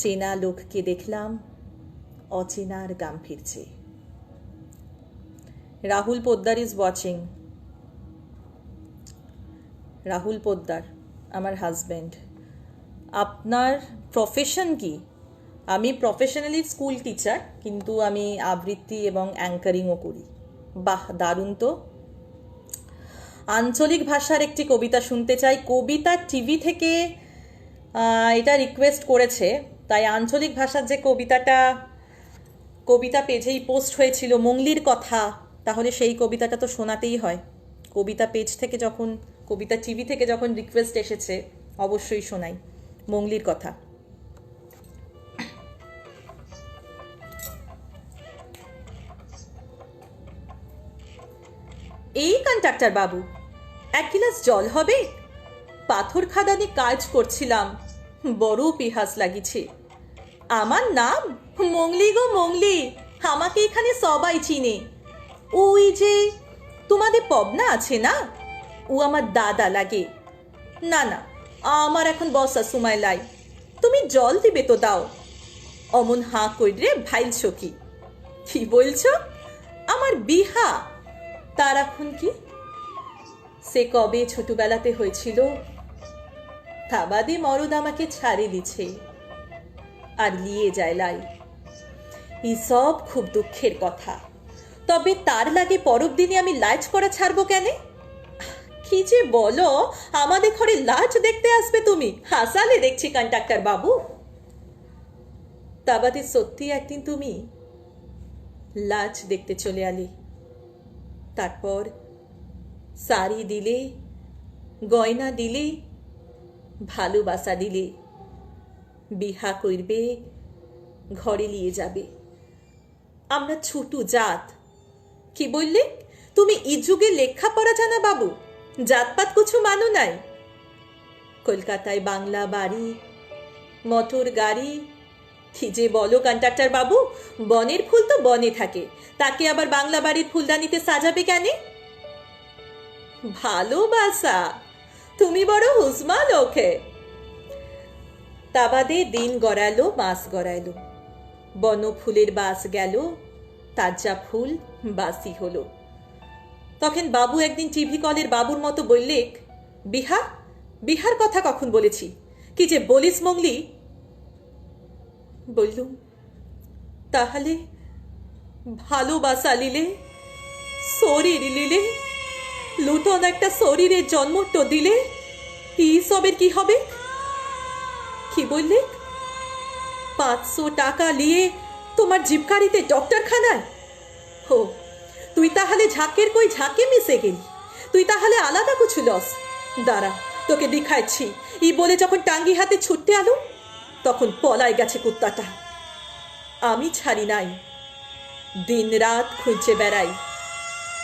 চেনা লোককে দেখলাম অচেনার গাম্ভীর্যে। Rahul Poddar is watching. রাহুল পোদ্দার আমার হাজব্যান্ড। আপনার প্রফেশন কি? আমি প্রফেশনালি স্কুল টিচার, কিন্তু আমি আবৃত্তি এবং অ্যাঙ্কারিংও করি। বাহ, দারুণ তো। আঞ্চলিক ভাষার একটি কবিতা শুনতে চাই। কবিতা টিভি থেকে এটা রিকোয়েস্ট করেছে, তাই আঞ্চলিক ভাষার যে কবিতা পেজেই পোস্ট হয়েছিল মংলির কথা, তাহলে সেই কবিতাটা তো শোনাতেই হয়। কবিতা পেজ থেকে যখন, কবিতা টিভি থেকে যখন রিকোয়েস্ট এসেছে, অবশ্যই শোনাই মংলির কথা। এই কন্ডাক্টর বাবু, এক গিলাস জল হবে? পাথর খাদানে কাজ করছিলাম, বড় পিহাস লাগিছে। আমার নাম মংলি গো মংলি, আমাকে এখানে সবাই চিনে। ওই যে তোমাদের পবনা আছে না, ও আমার দাদা লাগে। না না, আমার এখন বসার সময় লাই, তুমি জল দিবে তো দাও। অমন হাঁ কইরে ভাইলছ কি? কি বলছো? আমার বিহা? তার এখন কি? সে কবে ছোটবেলাতে হয়েছিল, তা বাদে মরদ আমাকে ছাড়ে দিছে আর লিয়ে যায় লাই। এই সব খুব দুঃখের কথা, তবে তার লাগে পরব দিনে আমি লাজ করা ছাড়বো কেন? কি যে বলো, আমাদের ঘরে লাজ দেখতে আসবে তুমি? হাসালে দেখছি কন্ডাক্টর বাবু। তা বাদে সত্যি একদিন তুমি লাজ দেখতে চলে আলে, তারপর শাড়ি দিলে, গয়না দিলে, ভালোবাসা দিলে, বিহা করবে, ঘরে নিয়ে যাবে। আমরা ছোট জাত। কি বললে তুমি? এই যুগে লেখাপড়া জানা বাবু, জাতপাত কিছু মানো নাই? কলকাতায় বাংলা বাড়ি, মোটর গাড়ি, কি যে বলো কন্ডাক্টর বাবু, বনের ফুল তো বনে থাকে, তাকে আবার বাংলা বাড়ির ফুলদানিতে সাজাবে কেন? ভালোবাসা, তুমি বড় হুসমা লোকে। তা বাদে দিন গড়ালো, মাস গড়াইলো, বন ফুলের বাস গেল, তাজা ফুল বাসি হলো। তখন বাবু একদিন টিভি কলের বাবুর মতো বললে, বিহা? বিহার কথা কখন বলেছি? কি যে বলিস মংলি? বললুম, তাহলে ভালোবাসা লিলে, শরীর লিলে, লুটন একটা শরীরের জন্ম তো দিলে, এই সবের কি হবে? কি বললে? 500 টাকা নিয়ে তোমার জিপকারিতে ডক্টরখানায়? হো, তুই তাহলে ঝাঁকের কই ঝাঁকে মিশে গেলি? তুই তাহলে আলাদা কিছু লস। দাঁড়া, তোকে দেখাচ্ছি। ই বলে যখন টাঙ্গি হাতে ছুটতে আলো, তখন পলায় গেছে কুত্তাটা। আমি ছাড়ি নাই, দিন রাত খুঁজে বেড়াই।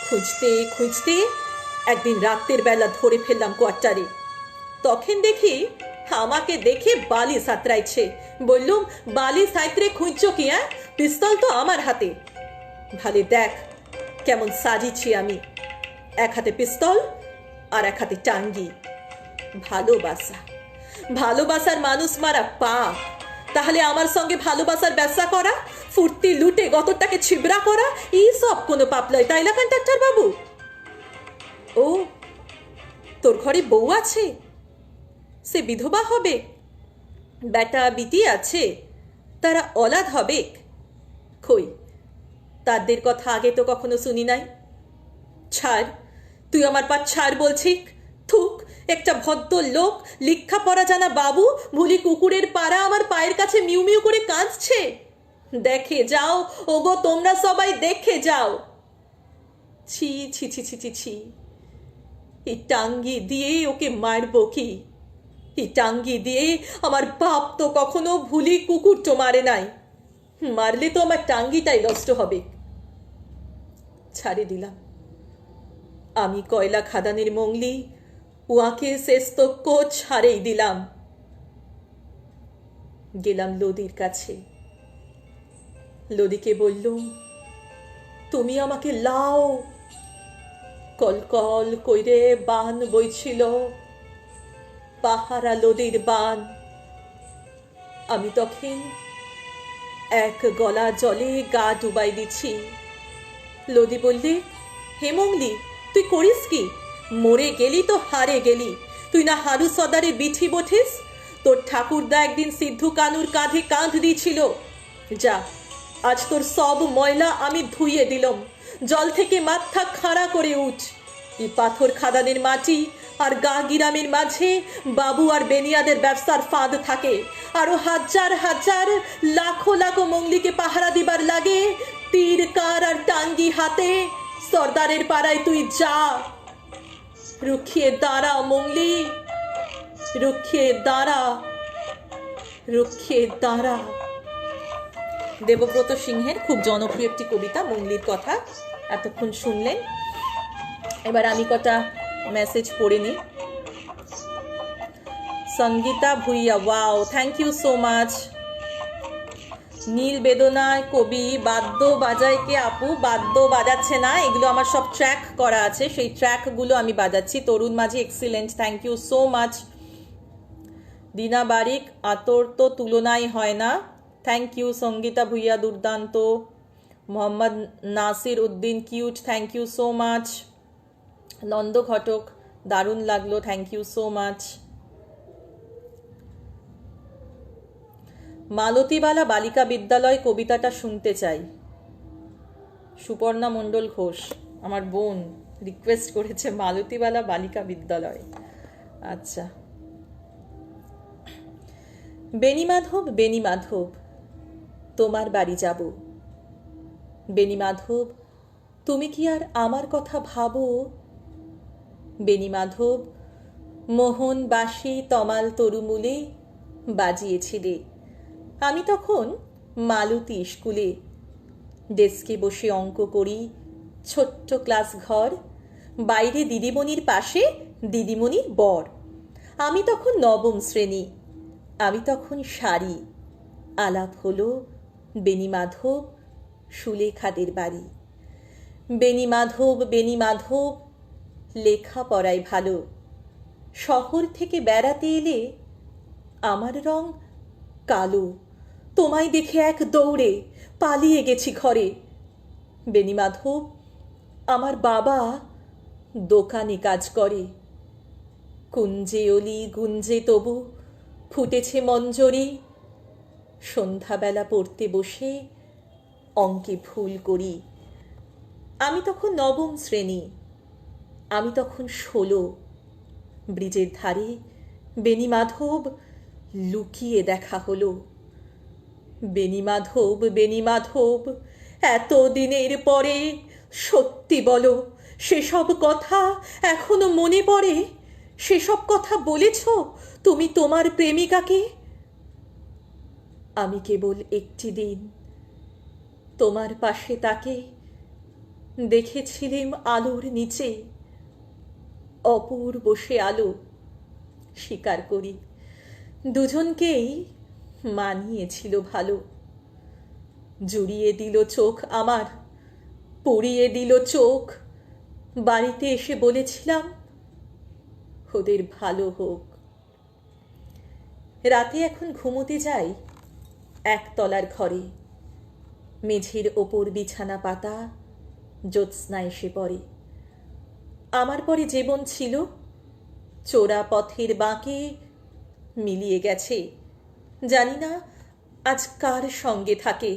খুঁজতে খুঁজতে একদিন রাতের বেলা ধরে ফেললাম কোয়ার্টারে। তখন দেখি আমাকে দেখে বালি সাঁতরাইছে। বললুম, বালি সাঁতরে খুঁজছ কি? পিস্তল তো আমার হাতে। ভালে দেখ কেমন সাজিছি আমি, এক হাতে পিস্তল আর এক হাতে টাঙ্গি। ভালোবাসা, ভালোবাসার মানুষ মারা পাপ। তাহলে আমার সঙ্গে ভালোবাসার ব্যবসা করা, ফুর্তি লুটে গতরটাকে ছিবড়া করা, এই সব কোনো পাপ লয়, তাই না কন্ট্রাক্টর বাবু? ও, তোর ঘরে বউ আছে? সে বিধবা হবে? বেটা বিটি আছে, তারা অলাদ হবে? কই, তাদের কথা আগে তো কখনো শুনি নাই। ছাড়, তুই আমার পা ছাড় বলছি। থুক, একটা ভদ্র লোক, লিখা পড়া জানা বাবু, ভুলি কুকুরের পাড়া আমার পায়ের কাছে মিউ মিউ করে কাঁদছে। দেখে যাও ওগো, তোমরা সবাই দেখে যাও। ছি ছি ছি ছি ছি ছি, এই টাঙ্গি দিয়ে ওকে মারবো কি? এই টাঙ্গি দিয়ে আমার বাপ তো কখনো ভুলি কুকুর তো মারে নাই। মারলে তো আমার টাঙ্গিটাই নষ্ট হবে। ছাড়ে দিলাম। আমি কয়লা খাদানের মংলি, উয়াকে শেষ তক্ক ছাড়েই দিলাম। গেলাম লদির কাছে। লদিকে বললুম, তুমি আমাকে লাও। কলকল কইরে বান বইছিল, পাহারা লদির বান। আমি তখন এক গলা জলে গা ডুবাই দিছি। লদি বললে, হে মংলি, তুই করিস কি? মরে গেলি তো হারে গেলি। তুই না হারু সদারে বিঠি বঠিস? তোর ঠাকুরদা একদিন সিদ্ধু কানুর কাঁধে কাঁধ দিয়েছিল। যা, আজ তোর সব ময়লা আমি ধুইয়ে দিলাম। জল থেকে মাথা খাড়া করে উঠ। এই পাথর খাদানের মাটি আর গা গিরামের মাঝে বাবু আর বেনিয়াদের ব্যবসার ফাঁদ থাকে। আরো হাজার হাজার লাখো লাখো মংলিকে পাহারা দিবার লাগে, তীর কার আর টাঙ্গি হাতে। সর্দারের পাড়ায় তুই যা, রুখিয়ে দাঁড়া মংলি, রুখিয়ে দাঁড়া, রুখিয়ে দাঁড়া। দেবব্রত সিংহের খুব জনপ্রিয় একটি কবিতা, মংলির কথা এতক্ষণ শুনলেন। এবার আমি কটা মেসেজ পড়ে নিই। Sangita Bhuiya, wow, thank you so much. নীল বেদনায় কবি, বাদ্য বাজায় কে আপু? বাদ্য বাজাচ্ছে না, এগুলো আমার সব ট্র্যাক করা আছে, সেই ট্র্যাকগুলো আমি বাজাচ্ছি। Tarun Majhi, excellent, thank you so much. Dina Barik, আতর তো তুলনাই হয় না, থ্যাংক ইউ। সঙ্গীতা ভুইয়া, দুর্দান্ত। Mohammad Nasir Uddin, cute, thank you so much. Nanda Ghatak, দারুণ লাগলো, thank you so much. Maltibala Balika Bidyalaya কবিতাটা শুনতে চাই। সুপর্ণা মণ্ডল ঘোষ, আমার বোন, রিকোয়েস্ট করেছে মালতীবালা বালিকা বিদ্যালয়। আচ্ছা। বেণীমাধব, বেণীমাধব, তোমার বাড়ি যাব। বেণীমাধব, তুমি কি আর আমার কথা ভাবো? বেণীমাধব, মোহন বাঁশি তমাল তরুমূলে বাজিয়েছিলে। আমি তখন মালতী স্কুলে, ডেস্কে বসে অঙ্ক করি, ছোট্ট ক্লাস ঘর, বাইরে দিদিমণির পাশে দিদিমণির বর। আমি তখন নবম শ্রেণী, আমি তখন শাড়ি। আলাপ হলো বেণীমাধব, সুলেখাদের বাড়ি। বেণীমাধব, বেণীমাধব, লেখা পড়ায় ভালো। শহর থেকে বেড়াতে এলে আমার রং কালো, তোমায় দেখে এক দৌড়ে পালিয়ে গেছি ঘরে। বেণীমাধব, আমার বাবা দোকানে কাজ করে। কুঞ্জে অলি গুঞ্জে তবু ফুটেছে মঞ্জরি। সন্ধ্যাবেলা পড়তে বসে অঙ্কে ভুল করি। আমি তখন নবম শ্রেণী, আমি তখন 16। ব্রিজের ধারে বেণীমাধব লুকিয়ে দেখা হলো। বেণীমাধব, বেণীমাধব, এত দিনের পরে সত্যি বলো, সেসব কথা এখনো মনে পড়ে? সেসব কথা বলেছ তুমি তোমার প্রেমিকাকে? আমি কেবল একটি দিন তোমার পাশে তাকে দেখেছিলাম আলোর নিচে, অপূর্ব সে আলো। স্বীকার করি দুজনকেই মানিয়েছিল ভালো। জুড়িয়ে দিল চোখ আমার, পড়িয়ে দিল চোখ। বাড়িতে এসে বলেছিলাম ওদের ভালো হোক। রাতে এখন ঘুমোতে যাই একতলার ঘরে। মেঝের ওপর বিছানা পাতা, জ্যোৎস্না এসে পড়ে। আমার পরে জীবন ছিল চোরা পথের বাঁকে মিলিয়ে গেছে। জানি না আজ কার সঙ্গে থাকে।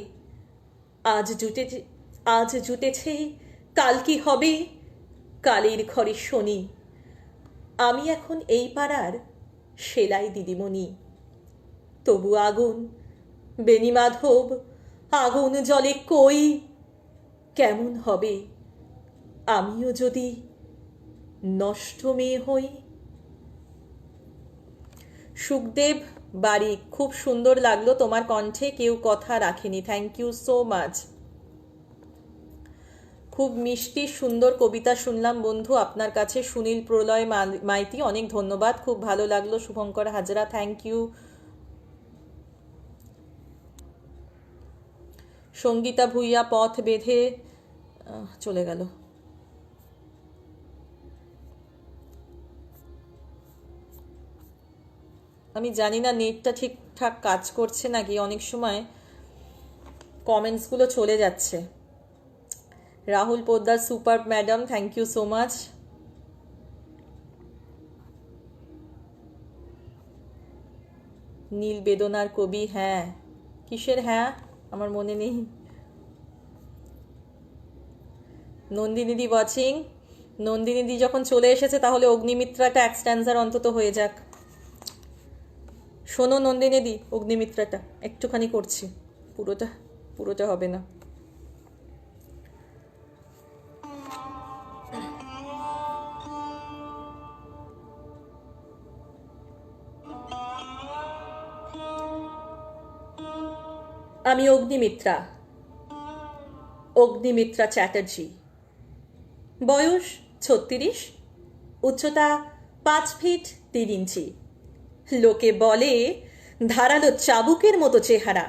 আজ জুটেছে, কাল কি হবে, কালের ঘরে শনি। আমি এখন এই পাড়ার সেলাই দিদিমণি। তবু আগুন, বেণীমাধব, আগুন জলে কই। কেমন হবে আমিও যদি নষ্ট মেয়ে হই। সুখদেব বারিক, খুব সুন্দর লাগলো তোমার কণ্ঠে, কেউ কথা রাখেনি। Thank you so much. খুব মিষ্টি সুন্দর কবিতা শুনলাম বন্ধু আপনার কাছে। সুনীল প্রলয় মাইতি, অনেক ধন্যবাদ, খুব ভালো লাগলো। Shubhankar Hazra, thank you. সঙ্গীতা ভুইয়া, পথ বেঁধে চলে গেল। আমি জানি না নেটটা ঠিকঠাক কাজ করছে নাকি, অনেক সময় কমেন্টসগুলো চলে যাচ্ছে। Rahul Poddar, super madam, thank you so much. নীল বেদনার কবি, হ্যাঁ কিসের হ্যাঁ আমার মনে নেই। নন্দিনীদি ওয়াচিং। নন্দিনীদি যখন চলে এসেছে তাহলে অগ্নিমিত্রাটা এক স্ট্যান্সার অন্তত হয়ে যাক। শোনো নন্দিনীদি, অগ্নিমিত্রাটা একটুখানি করছি, পুরোটা হবে না। আমি অগ্নিমিত্রা চ্যাটার্জি। বয়স 36, উচ্চতা 5 ফিট 3 ইঞ্চি। লোকে বলে ধারালো চাবুকের মতো চেহারা।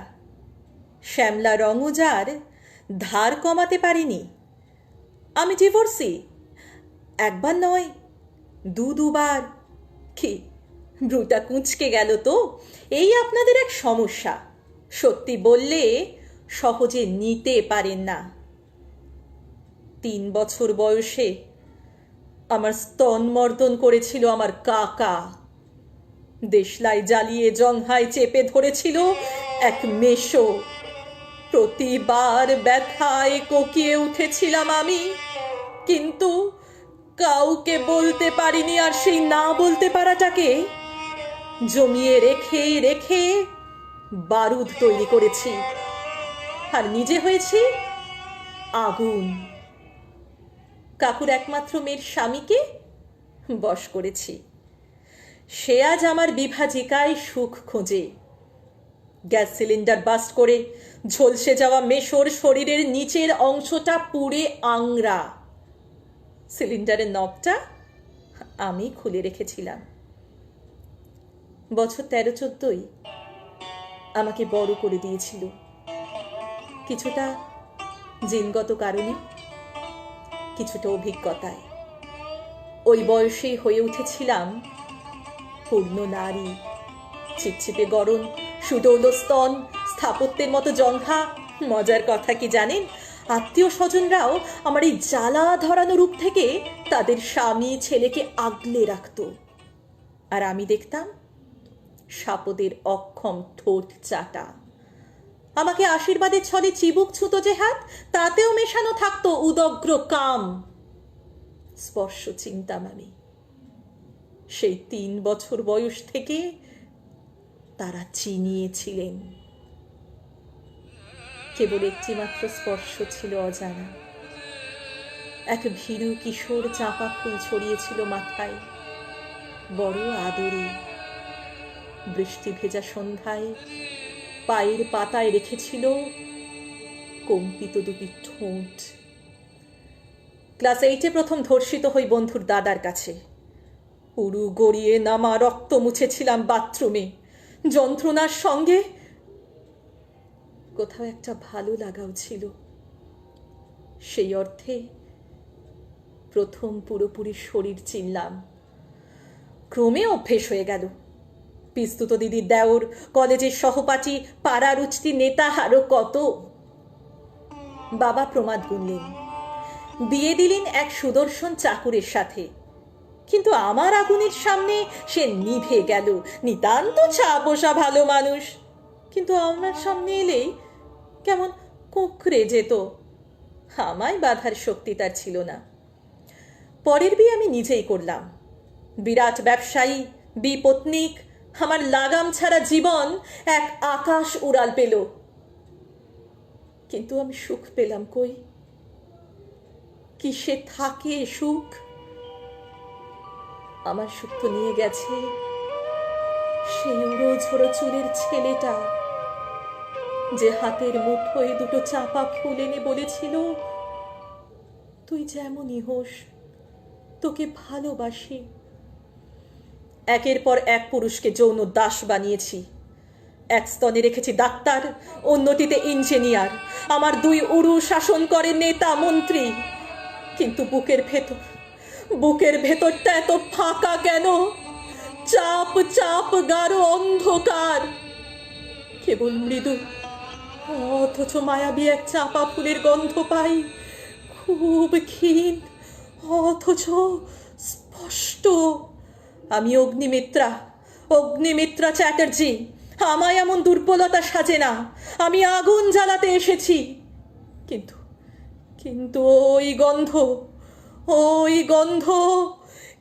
শ্যামলা রঙও যার ধার কমাতে পারিনি। আমি ডিভোর্সি, একবার নয় দুবার। কি ব্রুটা কুঁচকে গেল তো, এই আপনাদের এক সমস্যা। সত্যি বললে সহজে নিতে পারেন না। 3 বছর বয়সে আমার স্তন মর্দন করেছিল আমার কাকা। দেশলাই জ্বালিয়ে জংহায় চেপে ধরেছিল এক মেশো। প্রতিবার ব্যথায় কোকিয়ে উঠেছিলাম আমি, কিন্তু কাউকে বলতে পারিনি। আর সেই না বলতে পারাটাকে জমিয়ে রেখে রেখে বারুদ তৈরি করেছি, আর নিজে হয়েছি আগুন। কাকুর একমাত্র মেয়ের স্বামীকে বশ করেছি। সে আজ আমার বিভাজিকায় সুখ খোঁজে। গ্যাস সিলিন্ডার বাস্ট করে ঝলসে যাওয়া মেশোর শরীরের নিচের অংশটা পুড়ে আংরা। সিলিন্ডারের নবটা আমি খুলে রেখেছিলাম। বছর 13-14 আমাকে বড় করে দিয়েছিল, কিছুটা জিনগত কারণে, কিছুটা অভিজ্ঞতায়। ওই বয়সেই হয়ে উঠেছিলাম পূর্ণ নারী। চিপচিপে গরম, সুডৌল স্তন, স্থাপত্যের মতো জঙ্ঘা। মজার কথা কি জানেন, আত্মীয় স্বজনরাও আমার এই জ্বালা ধরানো রূপ থেকে তাদের স্বামী ছেলেকে আগলে রাখত। আর আমি দেখতাম সাপদের অক্ষম ঠোঁট চাটা। আমাকে আশীর্বাদের ছলে চিবুক ছুতো যে হাত, তাতেও মেশানো থাকতো উদগ্র কাম। স্পর্শ চিন্তাম আমি। সেই 3 বছর বয়স থেকে তারা চিনিয়েছিলেন। কেবল একটি মাত্র স্পর্শ ছিল অজানা। এক ভীরু কিশোর চাঁপা ফুল ছড়িয়েছিল মাথায়, বড় আদরে। বৃষ্টি ভেজা সন্ধ্যায় পায়ের পাতায় রেখেছিল কম্পিত দুটি ঠোঁট। ক্লাস 8-এ প্রথম ধর্ষিত হই বন্ধুর দাদার কাছে। উড়ু গড়িয়ে নামা রক্ত মুছেছিলাম বাথরুমে। যন্ত্রণার সঙ্গে কোথাও একটা ভালো লাগাও ছিল। সেই অর্থে প্রথম পুরোপুরি শরীর চিনলাম। ক্রমে অভ্যেস হয়ে গেল। পিস্তুত দিদির দেওর, কলেজের সহপাঠী, পাড়ার উঠতি নেতা, আরো কত। বাবা প্রমাদ গুনলেন, বিয়ে দিলেন এক সুদর্শন চাকুরের সাথে, কিন্তু আমার আগুনের সামনে সে নিভে গেল। নিতান্ত ছাপোষা ভালো মানুষ, কিন্তু আমার সামনে এলেই কেমন কুঁকড়ে যেত। আমায় বাধার শক্তি তার ছিল না। পরের বিয়ে আমি নিজেই করলাম। বিরাট ব্যবসায়ী, বিপত্নিক, আমার লাগাম ছাড়া জীবন এক আকাশ উড়াল পেল। কিন্তু আমি সুখ পেলাম কই? কিসে থাকে সুখ? আমার সুখ তো নিয়ে গেছে সেই উড়ো ঝোড়ো চুলের ছেলেটা, যে হাতের মুঠোয় দুটো চাপা ফুল এনে বলেছিল, তুই যেমনই হোস, তোকে ভালোবাসি। একের পর এক পুরুষকে যৌন দাস বানিয়েছি। এক স্তনে রেখেছি ডাক্তার, অন্যটিতে ইঞ্জিনিয়ার। আমার দুই উরু শাসন করে নেতা মন্ত্রী। কিন্তু বুকের ভেতরটা এত ফাঁকা কেন? চাপ চাপ গাঢ় অন্ধকার, কেবল মৃদু অথচ মায়াবী এক চাপা ফুলের গন্ধ পাই। খুব ক্ষীণ অথচ স্পষ্ট। আমি অগ্নিমিত্রা চ্যাটার্জি। আমায় এমন দুর্বলতা সাজে না। আমি আগুন জ্বালাতে এসেছি। কিন্তু কিন্তু ওই গন্ধ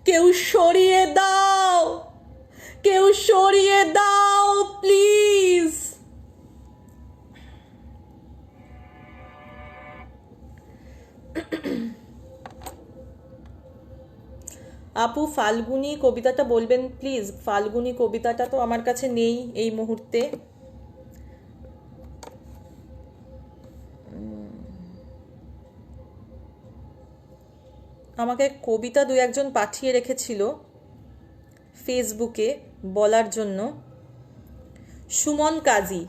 কেউ সরিয়ে দাও প্লিজ। আপু, ফাল্গুনি কবিতাটা বলবেন প্লিজ। ফাল্গুনি কবিতাটা তো আমার কাছে নেই এই মুহূর্তে। আমাকে কবিতা দু একজন পাঠিয়ে রেখেছিল ফেসবুকে বলার জন্য। সুমন কাজী।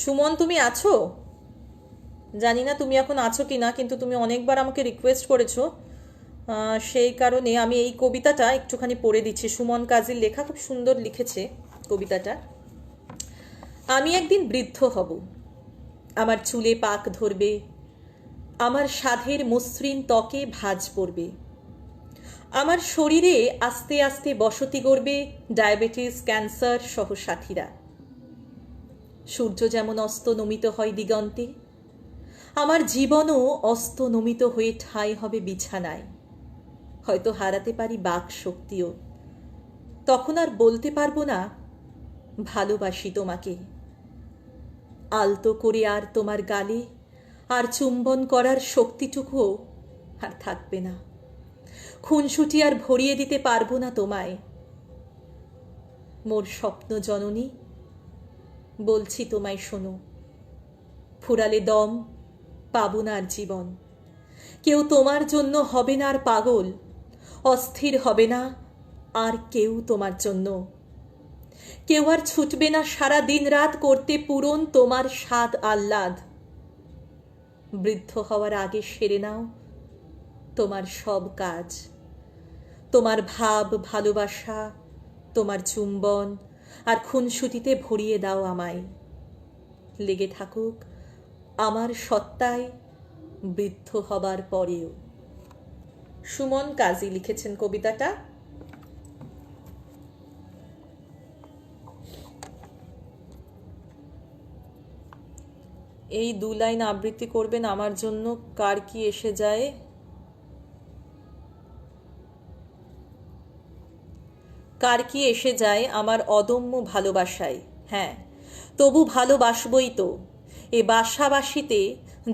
সুমন, তুমি আছো? জানি না তুমি এখন আছো কি না, কিন্তু তুমি অনেকবার আমাকে রিকোয়েস্ট করেছো, সেই কারণে আমি এই কবিতাটা একটুখানি পড়ে দিচ্ছি। সুমন কাজীর লেখা, খুব সুন্দর লিখেছে কবিতাটা। আমি একদিন বৃদ্ধ হব, আমার চুলে পাক ধরবে, আমার সাধের মসৃণ ত্বকে ভাঁজ পড়বে, আমার শরীরে আস্তে আস্তে বসতি গড়বে ডায়াবেটিস, ক্যান্সার সহ সাথীরা। সূর্য যেমন অস্ত নমিত হয় দিগন্তে, আমার জীবনও অস্ত নমিত হয়ে ঠাঁই হবে বিছানায়। হয়তো হারাতে পারি বাক শক্তিও, তখন আর বলতে পারবো না ভালোবাসি তোমাকে। আলতো করে আর তোমার গালে আর চুম্বন করার শক্তিটুকুও আর থাকবে না। খুনসুটি আর ভরিয়ে দিতে পারবো না তোমায়। মোর স্বপ্ন জননী, বলছি তোমায় শোনো, ফুরালে দম পাবো না আর জীবন। কেউ তোমার জন্য হবে না আর পাগল, অস্থির হবে না আর কেউ তোমার জন্য। কেউ আর ছুটবে না সারা দিন রাত করতে পূরণ তোমার স্বাদ আহ্লাদ। বৃদ্ধ হওয়ার আগে সেরে নাও তোমার সব কাজ। তোমার ভাব, ভালোবাসা, তোমার চুম্বন আর খুনসুটিতে ভরিয়ে দাও আমায়। লেগে থাকুক আমার সত্তায় বৃদ্ধ হবার পরেও। সুমন কাজী লিখেছেন কবিতাটা। এই দু লাইন আবৃত্তি করবেন আমার জন্য। কার কি এসে যায়। কার কি এসে যায় আমার অদম্য ভালোবাসায়। হ্যাঁ, তবু ভালোবাসবই তো। এ বাসাবাসিতে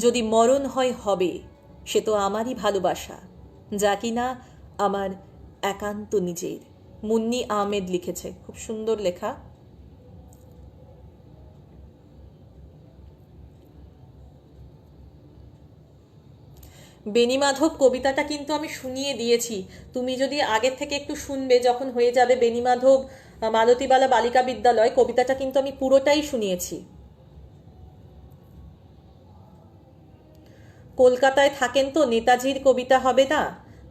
যদি মরণ হয় হবে, সে তো আমারই ভালোবাসা, যা কিনা আমার একান্ত নিজের। মুন্নি আহমেদ লিখেছে, খুব সুন্দর লেখা। বেণীমাধব কবিতাটা কিন্তু আমি শুনিয়ে দিয়েছি, তুমি যদি আগের থেকে একটু শুনবে, যখন হয়ে যাবে বেণীমাধব মালতীবালা বালিকা বিদ্যালয়, কবিতাটা কিন্তু আমি পুরোটাই শুনিয়েছি। কলকাতায় থাকেন তো, নেতাজির কবিতা হবে না,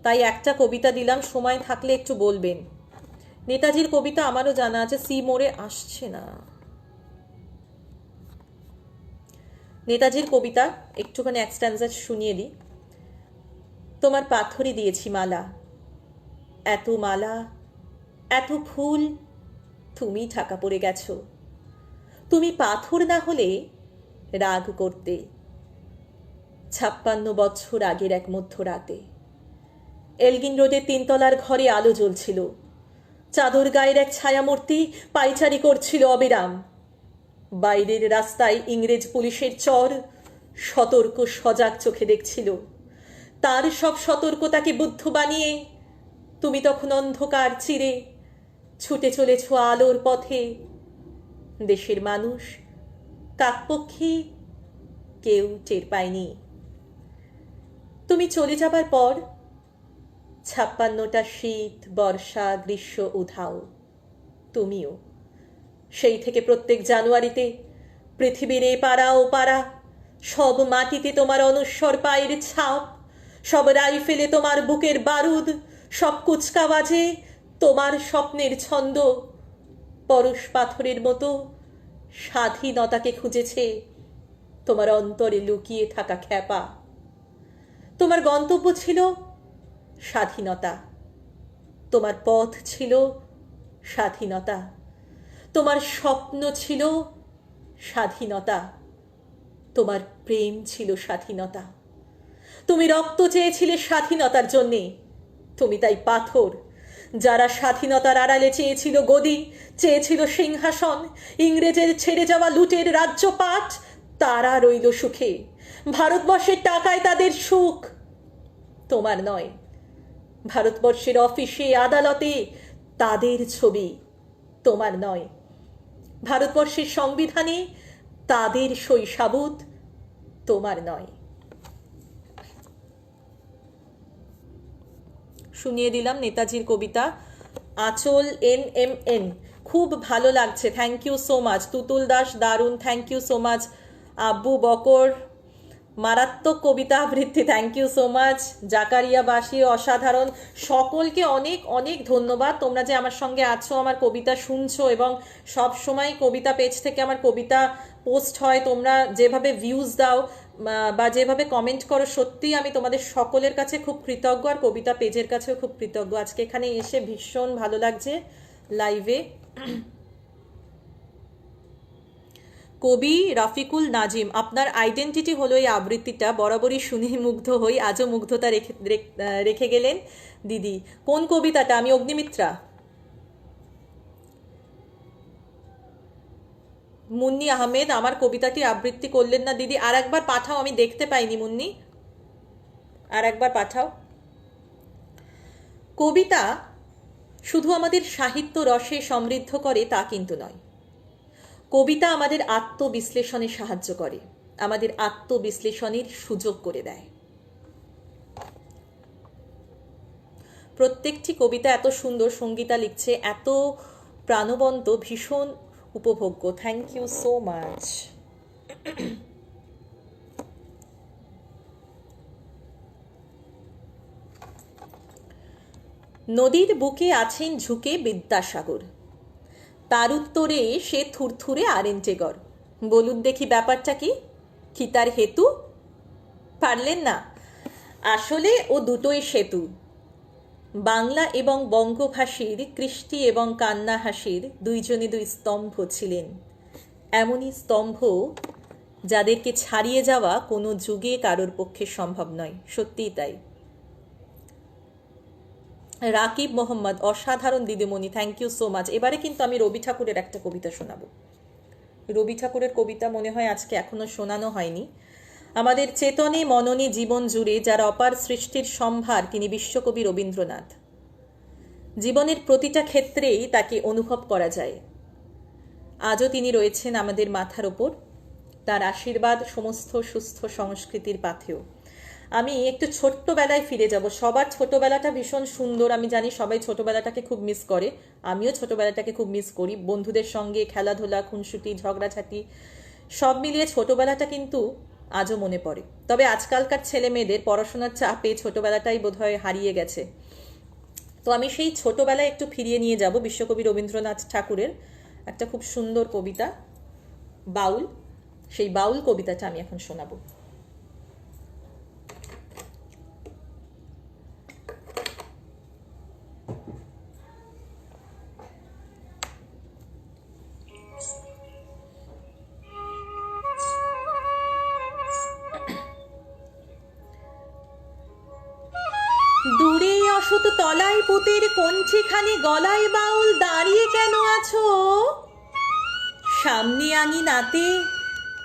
তাই একটা কবিতা দিলাম, সময় থাকলে একটু বলবেন। নেতাজির কবিতা আমারও জানা আছে, সি মোড়ে আসছে না। নেতাজির কবিতা একটুখানি এক স্ট্যান্জা শুনিয়ে দিই। তোমার পাথরে দিয়েছি মালা, এত মালা এত ফুল, তুমি ঢাকা পড়ে গেছো। তুমি পাথর না হলে রাগ করতে, 56 বছর আগের এক মধ্যরাতে এলগিন রোডের 3 তলার ঘরে আলো জ্বলছিল, চাদর গায়ের এক ছায়ামূর্তি পাইচারি করছিল অবিরাম। বাইরের রাস্তায় ইংরেজ পুলিশের চর সতর্ক সজাগ চোখে দেখছিল। তার সব সতর্কতাকে বুদ্ধ বানিয়ে তুমি তখন অন্ধকার চিরে ছুটে চলেছ আলোর পথে। দেশের মানুষ কাকপক্ষী কেউ টের পায়নি। তুমি চলে যাবার পর 56টা শীত, বর্ষা, গ্রীষ্ম উধাও। তুমিও সেই থেকে প্রত্যেক জানুয়ারিতে পৃথিবীর এ পাড়া ও পাড়া সব মাটিতে তোমার অনুস্বর পায়ের ছাপ, সব রাইফেলে তোমার বুকের বারুদ, সব কুচকাওয়াজে তোমার স্বপ্নের ছন্দ। পরশ পাথরের মতো স্বাধীনতাকে খুঁজেছে তোমার অন্তরে লুকিয়ে থাকা খ্যাপা। তোমার গন্তব্য ছিল স্বাধীনতা, তোমার পথ ছিল স্বাধীনতা, তোমার স্বপ্ন ছিল স্বাধীনতা, তোমার প্রেম ছিল স্বাধীনতা। তুমি রক্ত চেয়েছিলে স্বাধীনতার জন্যে, তুমি তাই পাথর। যারা স্বাধীনতার আড়ালে চেয়েছিল গদি, চেয়েছিল সিংহাসন, ইংরেজের ছেড়ে যাওয়া লুটের রাজ্যপাট, তারা রইল সুখে। ভারতবর্ষের টাকায় তাদের সুখ, তোমার নয়। ভারতবর্ষের অফিসে আদালতে তাদের ছবি, তোমার নয়। ভারতবর্ষের সংবিধানে তাদের সই সাবুত, তোমার নয়। শুনিয়ে দিলাম নেতাজির কবিতা। আঁচল NMN, খুব ভালো লাগছে, thank you so much. Tutul Das, দারুণ, থ্যাংক ইউ সো মাচ। আব্বু বকর, মারাত্মক কবিতা আবৃত্তি, thank you so much. Zakaria Basi, অসাধারণ। সকলকে অনেক অনেক ধন্যবাদ, তোমরা যে আমার সঙ্গে আছো, আমার কবিতা শুনছো এবং সব সময় কবিতা পেজ থেকে আমার কবিতা পোস্ট হয়, তোমরা যেভাবে ভিউজ দাও বা যেভাবে কমেন্ট করো, সত্যিই আমি তোমাদের সকলের কাছে খুব কৃতজ্ঞ, আর কবিতা পেজের কাছেও খুব কৃতজ্ঞ। আজকে এখানে এসে ভীষণ ভালো লাগছে লাইভে। কবি রফিকুল নাজিম, আপনার আইডেন্টিটি হলো এই আবৃত্তিটা, বরাবরই শুনে মুগ্ধ হই, আজও মুগ্ধতা রেখে গেলেন দিদি। কোন কবিতাটা? আমি অগ্নিমিত্রা। মুন্নি আহমেদ, আমার কবিতাটি আবৃত্তি করলেন না দিদি, আর একবার পাঠাও, আমি দেখতে পাইনি মুন্নি, আর একবার পাঠাও। কবিতা শুধু আমাদের সাহিত্য রসে সমৃদ্ধ করে তা কিন্তু নয়, কবিতা আমাদের আত্মবিশ্লেষণে সাহায্য করে, আমাদের আত্মবিশ্লেষণের সুযোগ করে দেয়। প্রত্যেকটি কবিতা এত সুন্দর, সঙ্গীতা লিখছে, এত প্রাণবন্ত, ভীষণ উপভোগ্য। Thank you so much. নদীর বুকে আছেন ঝুঁকে বিদ্যাসাগর, তার উত্তরে সে থুরথুরে আরেন্টেগর। বলুন দেখি ব্যাপারটা কি, কি তার হেতু? পারলেন না? আসলে ও দুটোই সেতু। বাংলা এবং বঙ্গভাষীর কৃষ্টি এবং কান্না হাসির দুইজনে দুই স্তম্ভ ছিলেন, এমনই স্তম্ভ যাদেরকে ছাড়িয়ে যাওয়া কোনো যুগে কারোর পক্ষে সম্ভব নয়। সত্যিই তাই। রাকিব মোহাম্মদ, অসাধারণ দিদিমণি, থ্যাংক ইউ সো মাচ। এবারে কিন্তু আমি রবি ঠাকুরের একটা কবিতা শোনাবো। রবি ঠাকুরের কবিতা মনে হয় আজকে এখনো শোনানো হয়নি। আমাদের চেতনে মননে জীবন জুড়ে যার অপার সৃষ্টির সম্ভার, তিনি বিশ্বকবি রবীন্দ্রনাথ। জীবনের প্রতিটা ক্ষেত্রেই তাকে অনুভব করা যায়। আজও তিনি রয়েছেন আমাদের মাথার ওপর, তার আশীর্বাদ সমস্ত সুস্থ সংস্কৃতির পাথেও। আমি একটু ছোট্টবেলায় ফিরে যাব। সবার ছোটবেলাটা ভীষণ সুন্দর, আমি জানি সবাই ছোটবেলাটাকে খুব মিস করে, আমিও ছোটবেলাটাকে খুব মিস করি। বন্ধুদের সঙ্গে খেলাধুলা, খুনসুটি, ঝগড়াঝাটি সব মিলিয়ে ছোটবেলাটা কিন্তু আজও মনে পড়ে। তবে আজকালকার ছেলে মেয়েদের পড়াশোনার চাপে ছোটবেলাটাই বোধহয় হারিয়ে গেছে। তো আমি সেই ছোটবেলায় একটু ফিরিয়ে নিয়ে যাব। বিশ্বকবি রবীন্দ্রনাথ ঠাকুরের একটা খুব সুন্দর কবিতা বাউল, সেই বাউল কবিতাটা আমি এখন শোনাবো। দূরে অসত তলায় পুতের কঞ্চিখানি গলায় বাউল দাঁড়িয়ে কেন আছো? সামনে আঙিনাতে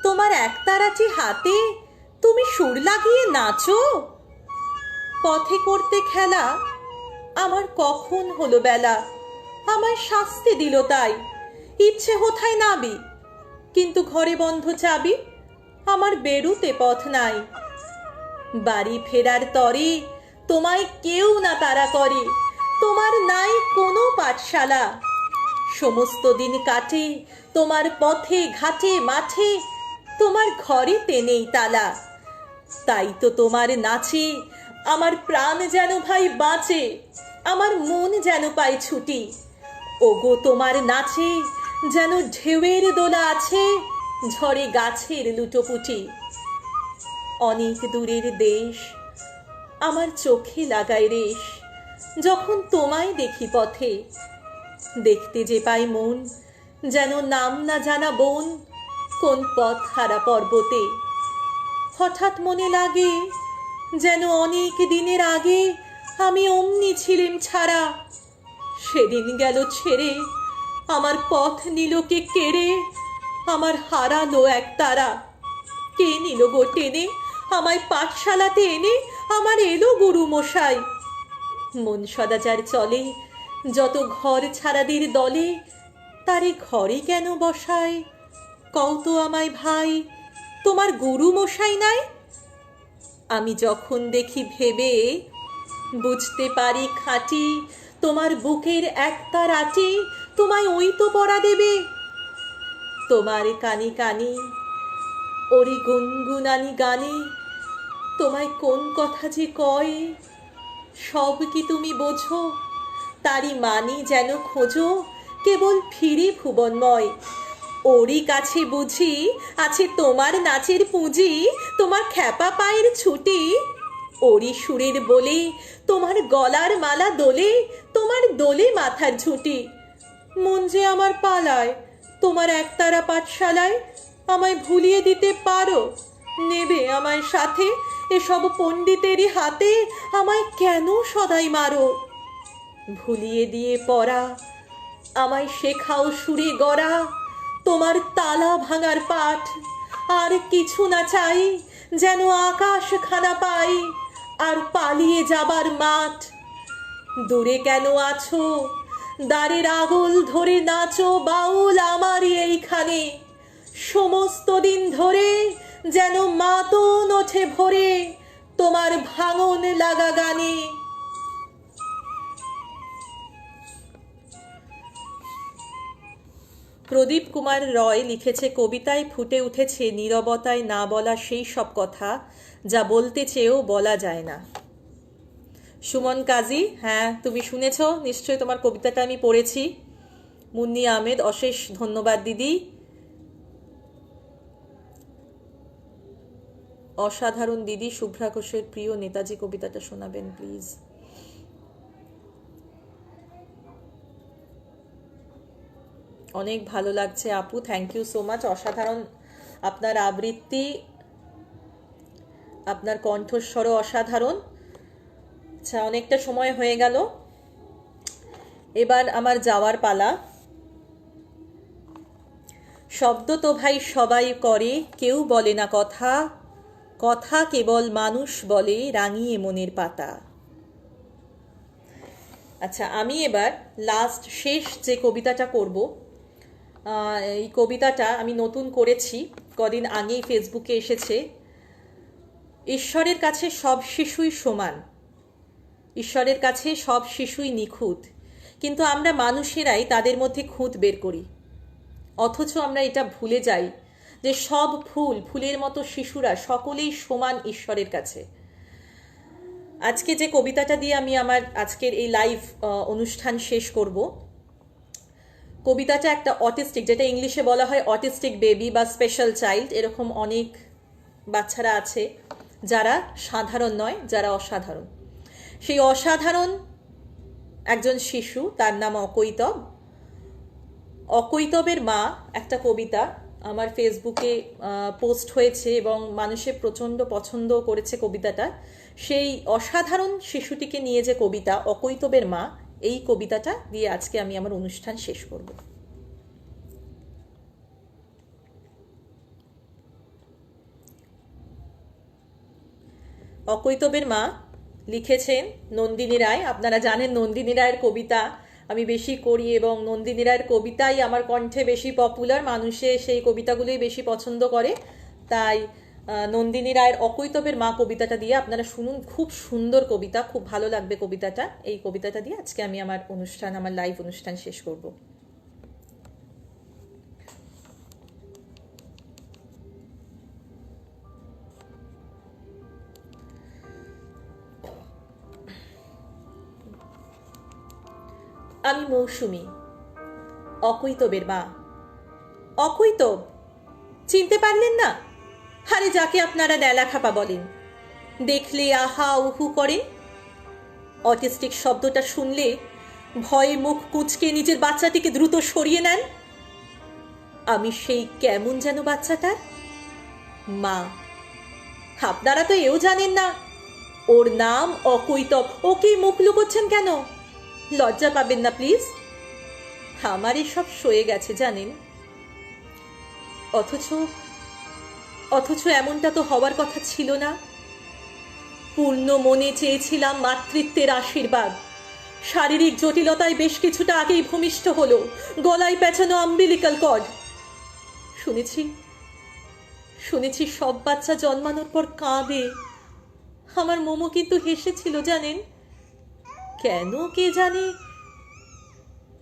তোমার একতারাটি হাতে তুমি সুর লাগিয়ে নাচো। পথে করতে খেলা আমার কখন হলো বেলা, আমায় শাস্তি দিল তাই। ইচ্ছে হোথায় নাবি, কিন্তু ঘরে বন্ধ চাবি, আমার বেরুতে পথ নাই। বাড়ি ফেরার তরে তোমায় কেউ না তাড়া করে, তোমার নাই কোনো পাঠশালা। সমস্ত দিন কাটে তোমার পথে ঘাটে মাঠে, তোমার ঘরেতে নেই তালা। তাই তো তোমার নাচে আমার প্রাণ যেন ভাই বাঁচে, আমার মন যেন পায় ছুটি। ওগো তোমার নাচে যেন ঢেউয়ের দোলা আছে, ঝড়ে গাছের লুটোপুটি। অনেক দূরের দেশ আমার চোখে লাগায় রেশ, যখন তোমায় দেখি পথে। দেখতে যে পাই মন যেন নাম না জানা বন, কোন পথ হারা পর্বতে। হঠাৎ মনে লাগে যেন অনেক দিনের আগে আমি অমনি ছিলেম ছাড়া। সেদিন গেল ছেড়ে, আমার পথ নিল কে কেড়ে, আমার হারালো এক তারা। কে নিল গো টেনে আমায় পাঠশালাতে এনে, আমার এলো গুরু মশাই। মন সদাচার চলে যত ঘর ছাড়াদের দলে, তারে ঘরে কেন বসায়? কও তো আমায় ভাই, তোমার গুরু মশাই নাই? আমি যখন দেখি ভেবে বুঝতে পারি খাঁটি, তোমার বুকের একতার আটি তোমায় ওই তো পড়া দেবে। তোমার কানে কানে ওরে গুনগুনানি গানে, তোমায় কোন কথা যে কয় সব কি তুমি বোঝো? তারই মানি যেন খোঁজো কেবল ফিরে ভুবনময়। ওরই কাছে বুঝি আছে তোমার নাচের পুঁজি, তোমার খ্যাপা পায়ের ছুটি। ওরই সুরের বলে তোমার গলার মালা দোলে, তোমার দোলে মাথার ঝুঁটি। মন যে আমার পালায় তোমার একতারা পাঠশালায়, আমায় ভুলিয়ে দিতে পারো? নেবে আমায় সাথে এসব পণ্ডিতেরই হাতে, আমায় কেন সদাই মারো? ভুলিয়ে দিয়ে পড়া আমায় শেখাও সুরে গড়া, তোমার তালা ভাঙার পাঠ। আর কিছু না চাই, যেন আকাশ খানা পাই আর পালিয়ে যাবার মাঠ। দূরে কেন আছো দ্বারের আগল ধরে নাচো বাউল আমারই এইখানে, সমস্ত দিন ধরে যেন মাতন ওঠে ভরে তোমার ভাঙন লাগা গানে। প্রদীপ কুমার রয় লিখেছে, কবিতায় ফুটে উঠেছে নীরবতায় না বলা সেই সব কথা যা বলতে চেয়েও বলা যায় না। সুমন কাজী, হ্যাঁ তুমি শুনেছ নিশ্চয়ই, তোমার কবিতাটা আমি পড়েছি। মুন্নি আহমেদ, অশেষ ধন্যবাদ দিদি। অসাধারণ দিদি। শুভ্রা ঘোষের প্রিয় নেতাজি কবিতাটা শোনাবেন প্লিজ। অনেক ভালো লাগছে আপু, থ্যাংক ইউ সো মাচ। অসাধারণ আপনার আবৃত্তি, আপনার কণ্ঠস্বরও অসাধারণ। আচ্ছা, অনেকটা সময় হয়ে গেল, এবার আমার যাওয়ার পালা। শব্দ তো ভাই সবাই করে, কেউ বলে না কথা, কথা কেবল মানুষ বলে রাঙিয়ে মনের পাতা। আচ্ছা, আমি এবার লাস্ট শেষ যে কবিতাটা করব, এই কবিতাটা আমি নতুন করেছি, কদিন আগেই ফেসবুকে এসেছে। ঈশ্বরের কাছে সব শিশুই সমান, ঈশ্বরের কাছে সব শিশুই নিখুঁত, কিন্তু আমরা মানুষেরাই তাদের মধ্যে খুঁত বের করি। অথচ আমরা এটা ভুলে যাই যে সব ফুলের মতো শিশুরা সকলেই সমান ঈশ্বরের কাছে। আজকে যে কবিতাটা দিয়ে আমি আমার আজকের এই লাইভ অনুষ্ঠান শেষ করব, কবিতাটা একটা অটিস্টিক, যেটা ইংলিশে বলা হয় অটিস্টিক বেবি বা স্পেশাল চাইল্ড, এরকম অনেক বাচ্চারা আছে যারা সাধারণ নয়, যারা অসাধারণ। সেই অসাধারণ একজন শিশু, তার নাম অকৈতব। অকৈতবের মা একটা কবিতা আমার ফেসবুকে পোস্ট হয়েছে এবং মানুষে প্রচণ্ড পছন্দ করেছে কবিতাটা। সেই অসাধারণ শিশুটিকে নিয়ে যে কবিতা অকৈতবের মা, এই কবিতাটা দিয়ে আজকে আমি আমার অনুষ্ঠান শেষ করব। অকৈতবের মা লিখেছেন নন্দিনী রায়। আপনারা জানেন নন্দিনী রায়ের কবিতা আমি বেশি করি এবং নন্দিনী রায়ের কবিতাই আমার কণ্ঠে বেশি পপুলার, মানুষে সেই কবিতাগুলোই বেশি পছন্দ করে। তাই নন্দিনী রায়ের অকৈতবের মা কবিতাটা দিয়ে আপনারা শুনুন, খুব সুন্দর কবিতা, খুব ভালো লাগবে কবিতাটা। এই কবিতাটা দিয়ে আজকে আমি আমার অনুষ্ঠান, আমার লাইভ অনুষ্ঠান শেষ করব। আমি মৌসুমী, অকৈতবের মা। অকৈতব চিনতে পারলেন না? আরে যাকে আপনারা ন্যালাখাপা বলেন, দেখলে আহা উহু করেন। অটিস্টিক শব্দটা শুনলে ভয়ে মুখ কুঁচকে নিজের বাচ্চাটিকে দ্রুত সরিয়ে নেন। আমি সেই কেমন যেন বাচ্চাটার মা। আপনারা তো এও জানেন না ওর নাম অকৈতব। ওকে মুখ লুকোচ্ছেন কেন? লজ্জা পাবেন না প্লিজ। আমার এসব সয়ে গেছে জানেন। অথচ এমনটা তো হওয়ার কথা ছিল না। পূর্ণ মনে চেয়েছিলাম মাতৃত্বের আশীর্বাদ। শারীরিক জটিলতায় বেশ কিছুটা আগেই ভূমিষ্ঠ হলো গলায় পেঁচানো আম্বিলিক্যাল কর্ড। শুনেছি সব বাচ্চা জন্মানোর পর কাঁদে। আমার মোমো কিন্তু হেসেছিল জানেন। কেন কে জানে।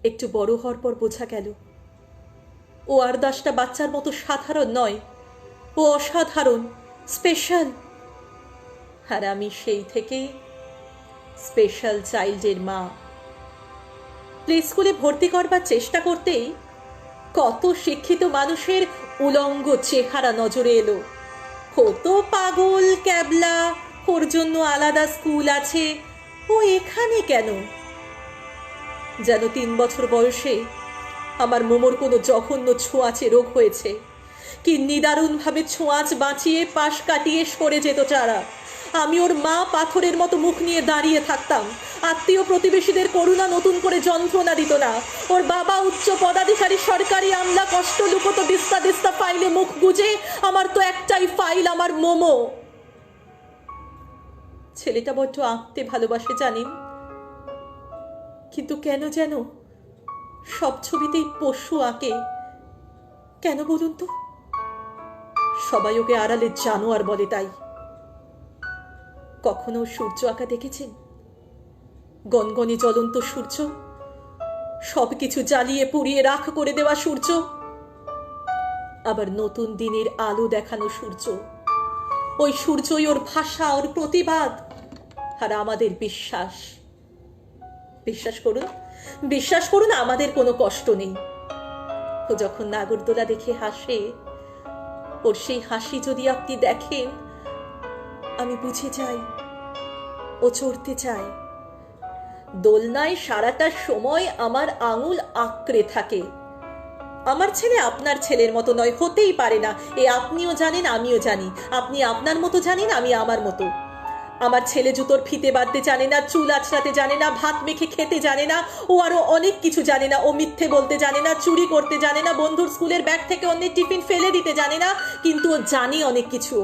একটু বড় হওয়ার পর বোঝা গেল ও আর 10টা বাচ্চার মতো সাধারণ নয়, ও অসাধারণ, স্পেশাল। আর আমি সেই থেকেই স্পেশাল চাইল্ডের মা। প্লে স্কুলে ভর্তি করবার চেষ্টা করতেই কত শিক্ষিত মানুষের উলঙ্গ চেহারা নজরে এলো। কত পাগল ক্যাবলা, ওর জন্য আলাদা স্কুল আছে, ও এখানে কেন? যেন 3 বছর বয়সে আমার মোমোর কোনো জঘন্য ছোঁয়াচে রোগ হয়েছে। কি নিদারুণভাবে ছোঁয়াচ বাঁচিয়ে পাশ কাটিয়ে সরে যেত তারা। আমি ওর মা পাথরের মতো মুখ নিয়ে দাঁড়িয়ে থাকতাম। আত্মীয় প্রতিবেশীদের করুণা নতুন করে যন্ত্রণা দিত না। ওর বাবা উচ্চ পদাধিকারী সরকারি আমলা কষ্ট লুকোতো দিস্তা দিস্তা ফাইলে মুখ গুজে। আমার তো একটাই ফাইল, আমার মোমো। ছেলেটা বড্ড আঁকতে ভালোবাসে জানেন, কিন্তু কেন যেন সব ছবিতেই পশু আঁকে। কেন বলুন তো? সবাই ওকে আড়ালে জানোয়ার বলে তাই। কখনো সূর্য আঁকা দেখেছেন? গনগনে জ্বলন্ত সূর্য, সবকিছু জ্বালিয়ে পুড়িয়ে রাখ করে দেওয়া সূর্য, আবার নতুন দিনের আলো দেখানো সূর্য। ওই সূর্যই ওর ভাষা, ওর প্রতিবাদ, আর আমাদের বিশ্বাস। বিশ্বাস করুন আমাদের কোনো কষ্ট নেই। ও যখন নাগরদোলা দেখে হাসে, ওর সেই হাসি যদি আপনি দেখেন, আমি বুঝে যাই ও চড়তে চায়। দোলনায় সারাটা সময় আমার আঙুল আঁকড়ে থাকে। আমার ছেলে আপনার ছেলের মতো নয়, হতেই পারে না। এ আপনিও জানেন, আমিও জানি। আপনি আপনার মতো জানেন, আমি আমার মতো। আমার ছেলে জুতোর ফিতে বাঁধতে জানে না, চুল আঁচড়াতে জানে না, ভাত মেখে খেতে জানে না, ও আরো অনেক কিছু জানে না। ও মিথ্যে বলতে জানে না, চুরি করতে জানে না, বন্ধুর স্কুলের ব্যাগ থেকে অন্যের টিফিন ফেলে দিতে জানে না, কিন্তু ও জানে অনেক কিছু।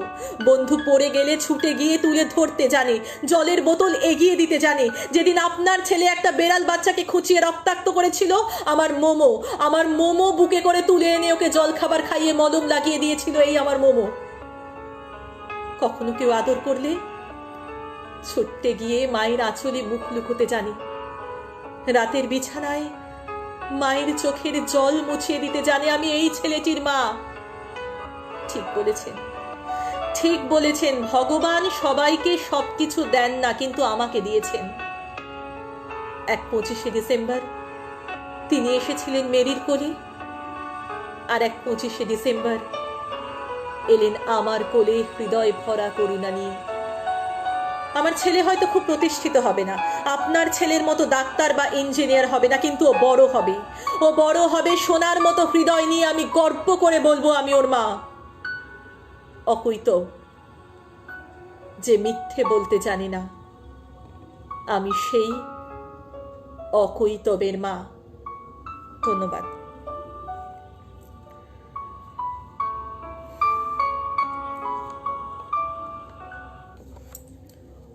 বন্ধু পড়ে গেলে ছুটে গিয়ে তুলে ধরতে জানে, জলের বোতল এগিয়ে দিতে জানে। যেদিন আপনার ছেলে একটা বেড়াল বাচ্চাকে খুঁচিয়ে রক্তাক্ত করেছিল, আমার মোমো বুকে করে তুলে এনে ওকে জল খাবার খাইয়ে মলম লাগিয়ে দিয়েছিল। এই আমার মোমো। কখনো কেউ আদর করলে ছুটতে গিয়ে মায়ের আঁচলে মুখ লুকোতে জানি, রাতের বিছানায় মায়ের চোখের জল মুছিয়ে দিতে জানি। আমি এই ছেলেটির মা। ঠিক বলেছেন, ঠিক বলেছেন, ভগবান সবাইকে সবকিছু দেন না, কিন্তু আমাকে দিয়েছেন। এক 25শে ডিসেম্বর তিনি এসেছিলেন মেরির কোলে, আর এক 25শে ডিসেম্বর এলেন আমার কোলে হৃদয় ভরা করুণা নিয়ে। আমার ছেলে হয়তো খুব প্রতিষ্ঠিত হবে না, আপনার ছেলের মতো ডাক্তার বা ইঞ্জিনিয়ার হবে না, কিন্তু ও বড় হবে। ও বড় হবে সোনার মতো হৃদয় নিয়ে। আমি গর্ব করে বলবো আমি ওর মা। অকৈত, যে মিথ্যে বলতে জানি না, আমি সেই অকৈতবের মা। ধন্যবাদ।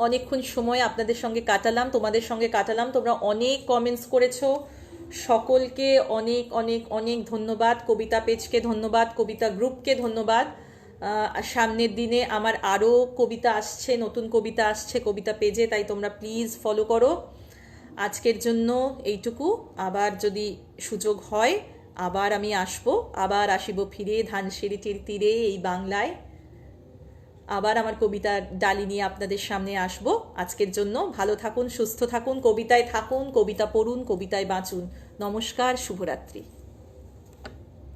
অনেকক্ষণ সময় আপনাদের সঙ্গে কাটালাম, তোমাদের সঙ্গে কাটালাম। তোমরা অনেক কমেন্টস করেছো, সকলকে অনেক অনেক অনেক ধন্যবাদ। কবিতা পেজকে ধন্যবাদ, কবিতা গ্রুপকে ধন্যবাদ। সামনের দিনে আমার আরও কবিতা আসছে, নতুন কবিতা আসছে কবিতা পেজে, তাই তোমরা প্লিজ ফলো করো। আজকের জন্য এইটুকু। আবার যদি সুযোগ হয় আবার আমি আসবো, আবার আসিব ফিরে ধানসিঁড়িটির তীরে এই বাংলায়। আবার আমার কবিতার ডালি নিয়ে আপনাদের সামনে আসবো। আজকের জন্য ভালো থাকুন, সুস্থ থাকুন, কবিতায় থাকুন, কবিতা পড়ুন, কবিতায় বাঁচুন। নমস্কার, শুভরাত্রি।